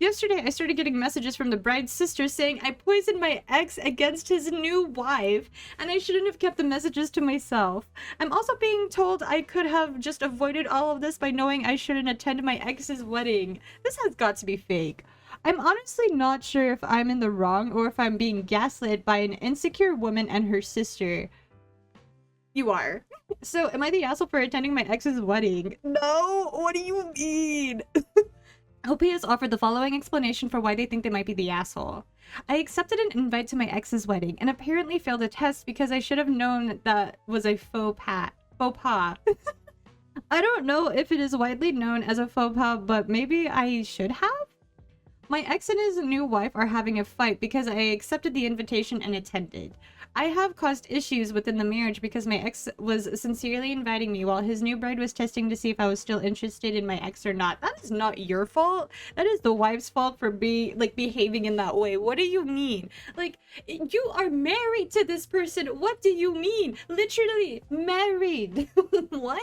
Yesterday, I started getting messages from the bride's sister saying I poisoned my ex against his new wife, and I shouldn't have kept the messages to myself. I'm also being told I could have just avoided all of this by knowing I shouldn't attend my ex's wedding. This has got to be fake. I'm honestly not sure if I'm in the wrong or if I'm being gaslit by an insecure woman and her sister. You are. So, am I the asshole for attending my ex's wedding? No! What do you mean? OP has offered the following explanation for why they think they might be the asshole. I accepted an invite to my ex's wedding and apparently failed a test because I should have known that was a faux pas. I don't know if it is widely known as a faux pas, but maybe I should have? My ex and his new wife are having a fight because I accepted the invitation and attended. I have caused issues within the marriage because my ex was sincerely inviting me while his new bride was testing to see if I was still interested in my ex or not. That is not your fault. That is the wife's fault for behaving in that way. What do you mean? Like, you are married to this person. What do you mean? Literally married. What?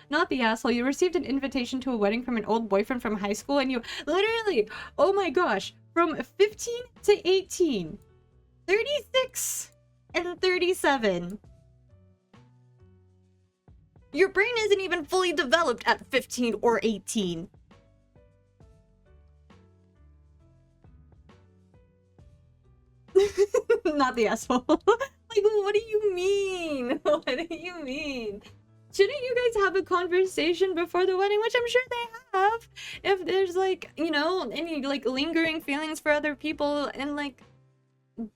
Not the asshole. You received an invitation to a wedding from an old boyfriend from high school and you literally, oh my gosh, from 15 to 18, 36 and 37. Your brain isn't even fully developed at 15 or 18. Not the asshole. Like, what do you mean? What do you mean? Shouldn't you guys have a conversation before the wedding? Which I'm sure they have. If there's like, you know, any like lingering feelings for other people and like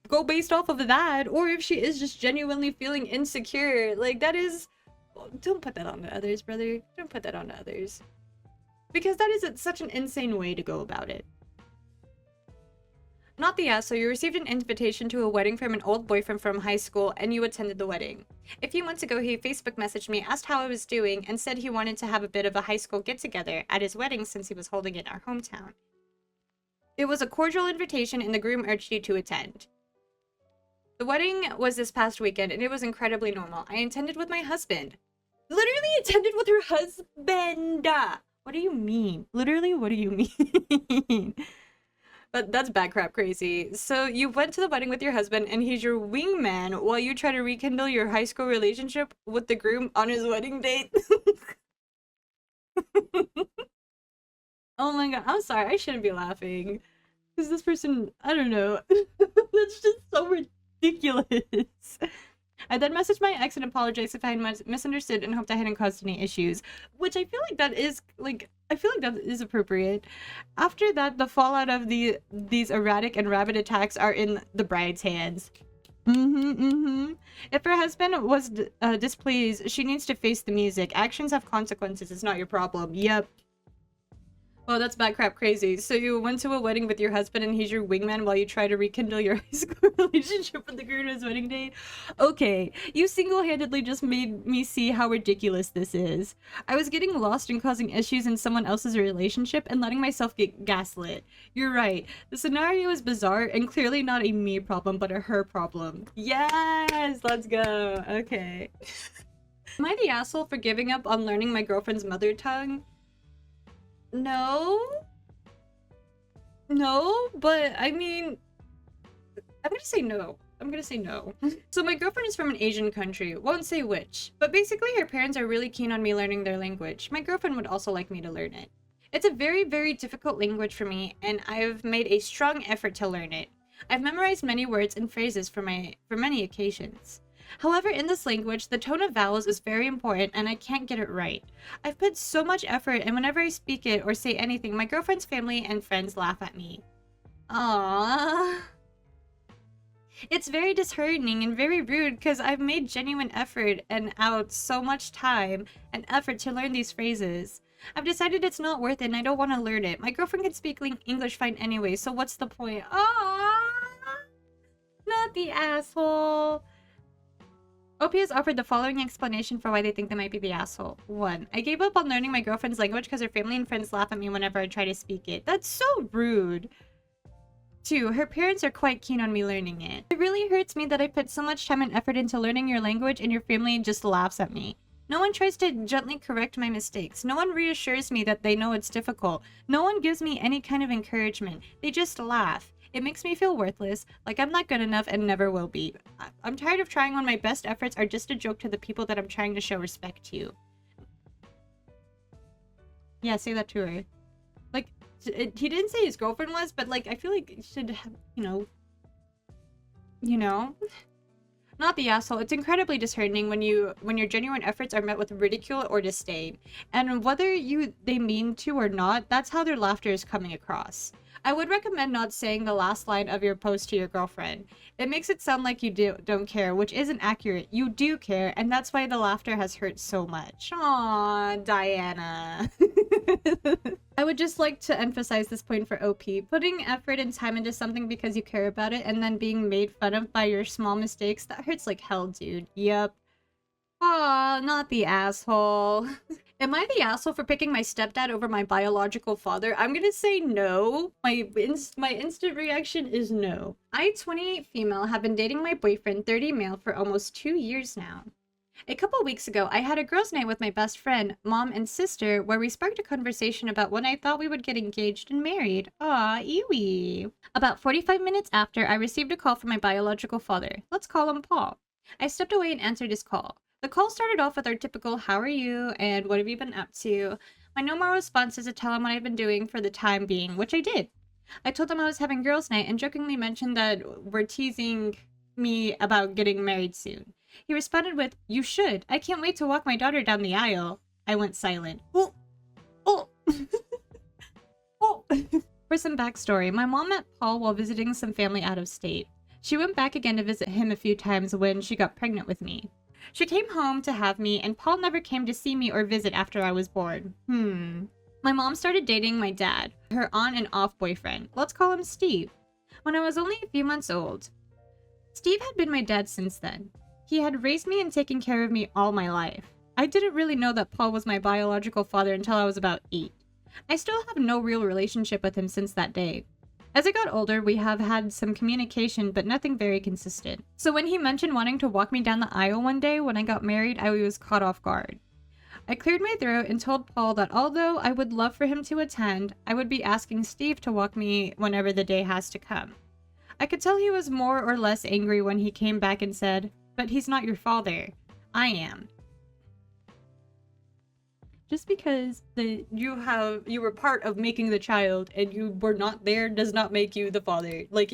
go based off of that. Or if she is just genuinely feeling insecure. Like that is... Don't put that on to others, brother. Don't put that on to others. Because that is such an insane way to go about it. Not the asshole. You received an invitation to a wedding from an old boyfriend from high school and you attended the wedding. A few months ago, he Facebook messaged me, asked how I was doing, and said he wanted to have a bit of a high school get-together at his wedding since he was holding it in our hometown. It was a cordial invitation and the groom urged you to attend. The wedding was this past weekend and it was incredibly normal. I attended with my husband. Literally attended with her husband! What do you mean? Literally, what do you mean? But that's bad crap crazy. So you went to the wedding with your husband and he's your wingman while you try to rekindle your high school relationship with the groom on his wedding date? Oh my god, I'm sorry, I shouldn't be laughing. Because this person, I don't know. That's just so ridiculous. I then messaged my ex and apologized if I had misunderstood and hoped I hadn't caused any issues. Which I feel like that is, I feel like that is appropriate. After that, the fallout of these erratic and rabid attacks are in the bride's hands. If her husband was displeased, she needs to face the music. Actions have consequences. It's not your problem. Yep. Well, that's bad crap crazy. So you went to a wedding with your husband and he's your wingman while you try to rekindle your high school relationship with the groom on his wedding date? Okay, you single-handedly just made me see how ridiculous this is. I was getting lost and causing issues in someone else's relationship and letting myself get gaslit. You're right. The scenario is bizarre and clearly not a me problem, but a her problem. Yes! Let's go. Okay. Am I the asshole for giving up on learning my girlfriend's mother tongue? No, but I mean, I'm gonna say no. So my girlfriend is from an Asian country, won't say which, but basically her parents are really keen on me learning their language. My girlfriend would also like me to learn it. It's a very, very difficult language for me, and I've made a strong effort to learn it. I've memorized many words and phrases for many occasions. However, in this language, the tone of vowels is very important and I can't get it right. I've put so much effort and whenever I speak it or say anything, my girlfriend's family and friends laugh at me. Aww. It's very disheartening and very rude because I've made genuine effort and out so much time and effort to learn these phrases. I've decided it's not worth it and I don't want to learn it. My girlfriend can speak English fine anyway, so what's the point? Aww. Not the asshole. OP has offered the following explanation for why they think they might be the asshole. 1. I gave up on learning my girlfriend's language because her family and friends laugh at me whenever I try to speak it. That's so rude. 2. Her parents are quite keen on me learning it. It really hurts me that I put so much time and effort into learning your language and your family just laughs at me. No one tries to gently correct my mistakes. No one reassures me that they know it's difficult. No one gives me any kind of encouragement. They just laugh. It makes me feel worthless, like I'm not good enough and never will be. I'm tired of trying when my best efforts are just a joke to the people that I'm trying to show respect to. Yeah, say that to her. Like, he didn't say his girlfriend was, but like, I feel like it should have, you know? Not the asshole. It's incredibly disheartening when your genuine efforts are met with ridicule or disdain. And whether they mean to or not, that's how their laughter is coming across. I would recommend not saying the last line of your post to your girlfriend. It makes it sound like you don't care, which isn't accurate. You do care, and that's why the laughter has hurt so much. Aww, Diana. I would just like to emphasize this point for OP. Putting effort and time into something because you care about it and then being made fun of by your small mistakes, that hurts like hell, dude. Yep. Aw, not the asshole. Am I the asshole for picking my stepdad over my biological father? I'm gonna say no. My instant reaction is no. I, 28 female, have been dating my boyfriend, 30 male, for almost 2 years now. A couple weeks ago, I had a girls' night with my best friend, mom, and sister, where we sparked a conversation about when I thought we would get engaged and married. Aw, eewee. About 45 minutes after, I received a call from my biological father. Let's call him Paul. I stepped away and answered his call. The call started off with our typical, how are you, and what have you been up to? My normal response is to tell him what I've been doing for the time being, which I did. I told him I was having girls' night and jokingly mentioned that we're teasing me about getting married soon. He responded with, you should. I can't wait to walk my daughter down the aisle. I went silent. Oh! Oh! Oh! For some backstory, my mom met Paul while visiting some family out of state. She went back again to visit him a few times when she got pregnant with me. She came home to have me, and Paul never came to see me or visit after I was born. My mom started dating my dad, her on and off boyfriend. Let's call him Steve. When I was only a few months old. Steve had been my dad since then. He had raised me and taken care of me all my life. I didn't really know that Paul was my biological father until I was about 8. I still have no real relationship with him since that day. As I got older, we have had some communication, but nothing very consistent. So when he mentioned wanting to walk me down the aisle one day when I got married, I was caught off guard. I cleared my throat and told Paul that although I would love for him to attend, I would be asking Steve to walk me whenever the day has to come. I could tell he was more or less angry when he came back and said, but he's not your father. I am. Just because you were part of making the child and you were not there does not make you the father. Like,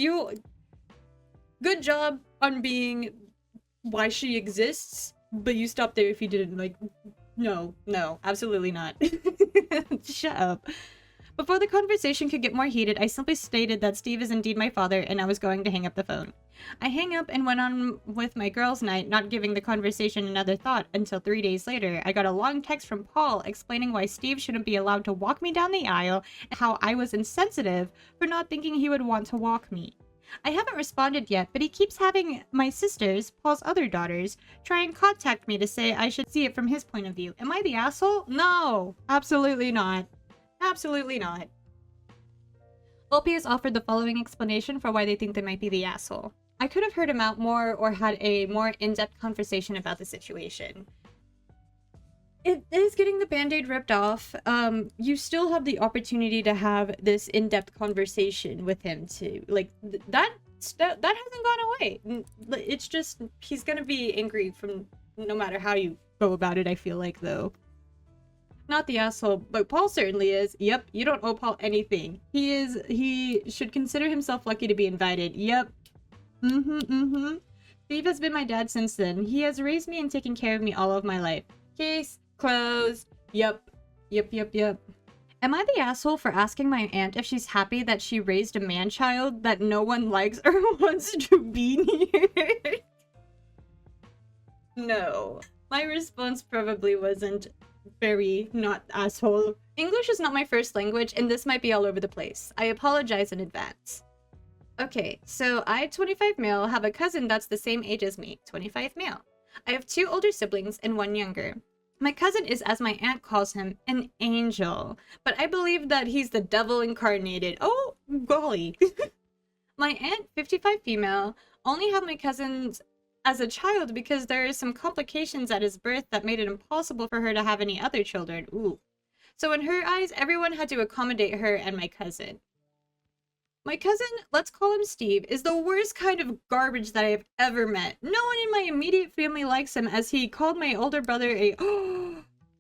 good job on being why she exists, but you stopped there if you didn't. Like, no, absolutely not. Shut up. Before the conversation could get more heated, I simply stated that Steve is indeed my father and I was going to hang up the phone. I hang up and went on with my girls' night, not giving the conversation another thought until 3 days later. I got a long text from Paul explaining why Steve shouldn't be allowed to walk me down the aisle and how I was insensitive for not thinking he would want to walk me. I haven't responded yet, but he keeps having my sisters, Paul's other daughters, try and contact me to say I should see it from his point of view. Am I the asshole? No, absolutely not. Absolutely not. OP has offered the following explanation for why they think they might be the asshole. I could have heard him out more or had a more in-depth conversation about the situation. It is getting the band-aid ripped off. You still have the opportunity to have this in-depth conversation with him too. Like, that hasn't gone away. It's just, he's gonna be angry from no matter how you go about it, I feel like, though. Not the asshole, but Paul certainly is. Yep, you don't owe Paul anything. He should consider himself lucky to be invited. Yep. Steve has been my dad since then. He has raised me and taken care of me all of my life. Case closed. Yep. Am I the asshole for asking my aunt if she's happy that she raised a man-child that no one likes or wants to be near? No. My response probably wasn't very not asshole. English is not my first language, and this might be all over the place. I apologize in advance. Okay, so I, 25 male, have a cousin that's the same age as me, 25 male. I have 2 older siblings and 1 younger. My cousin is, as my aunt calls him, an angel, but I believe that he's the devil incarnated. Oh, golly. My aunt, 55 female, only have my cousins as a child because there are some complications at his birth that made it impossible for her to have any other children. Ooh. So in her eyes, everyone had to accommodate her and my cousin. My cousin, let's call him Steve, is the worst kind of garbage that I have ever met. No one in my immediate family likes him, as he called my older brother a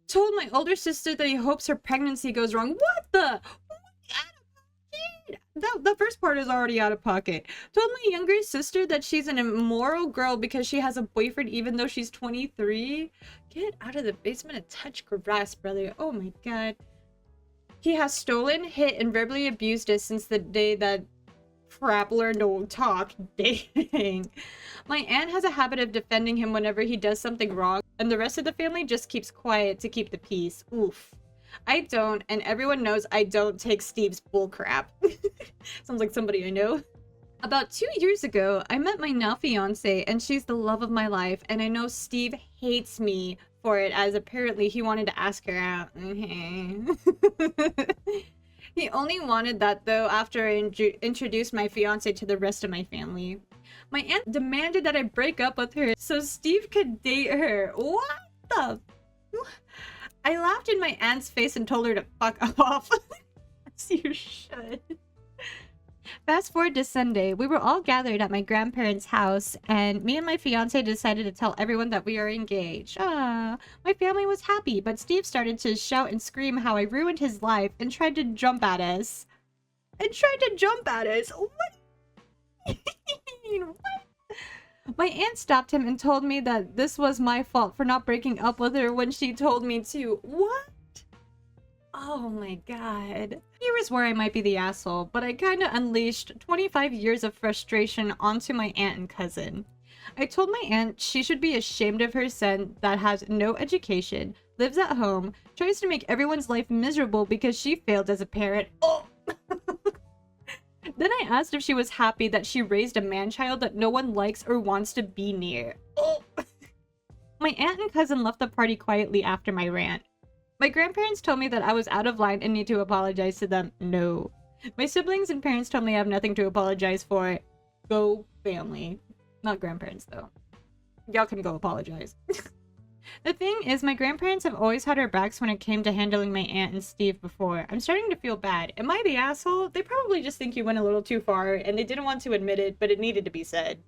told my older sister that he hopes her pregnancy goes wrong. What the? The first part is already out of pocket. Told my younger sister that she's an immoral girl because she has a boyfriend even though she's 23. Get out of the basement and touch grass, brother. Oh my god. He has stolen, hit, and verbally abused us since the day that crap learned to talk. Dang. My aunt has a habit of defending him whenever he does something wrong, and the rest of the family just keeps quiet to keep the peace. Oof. I don't, and everyone knows I don't take Steve's bullcrap. Sounds like somebody I know. About 2 years ago, I met my now fiance, and she's the love of my life, and I know Steve hates me for it, as apparently he wanted to ask her out. He only wanted that, though, after I introduced my fiance to the rest of my family. My aunt demanded that I break up with her so Steve could date her. What the? I laughed in my aunt's face and told her to fuck off. As you should. Fast forward to Sunday, we were all gathered at my grandparents' house, and me and my fiance decided to tell everyone that we are engaged. Ah, my family was happy, but Steve started to shout and scream how I ruined his life and tried to jump at us. What? What? My aunt stopped him and told me that this was my fault for not breaking up with her when she told me to. What? Oh my god. Here is where I might be the asshole, but I kinda unleashed 25 years of frustration onto my aunt and cousin. I told my aunt she should be ashamed of her son that has no education, lives at home, tries to make everyone's life miserable because she failed as a parent. Oh! Then I asked if she was happy that she raised a man-child that no one likes or wants to be near. Oh! My aunt and cousin left the party quietly after my rant. My grandparents told me that I was out of line and need to apologize to them. No. My siblings and parents told me I have nothing to apologize for. Go family. Not grandparents, though. Y'all can go apologize. The thing is, my grandparents have always had our backs when it came to handling my aunt and Steve before. I'm starting to feel bad. Am I the asshole? They probably just think you went a little too far, and they didn't want to admit it, but it needed to be said.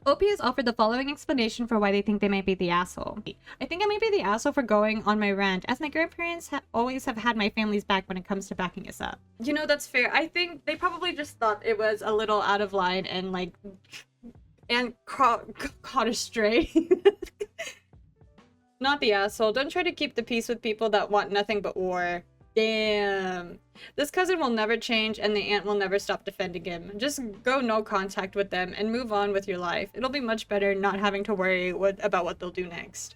OP has offered the following explanation for why they think they might be the asshole. I think I might be the asshole for going on my rant, as my grandparents always have had my family's back when it comes to backing us up. You know, that's fair. I think they probably just thought it was a little out of line and, like, and caught astray. Not the asshole. Don't try to keep the peace with people that want nothing but war. Damn. This cousin will never change and the aunt will never stop defending him. Just go no contact with them and move on with your life. It'll be much better not having to worry about what they'll do next.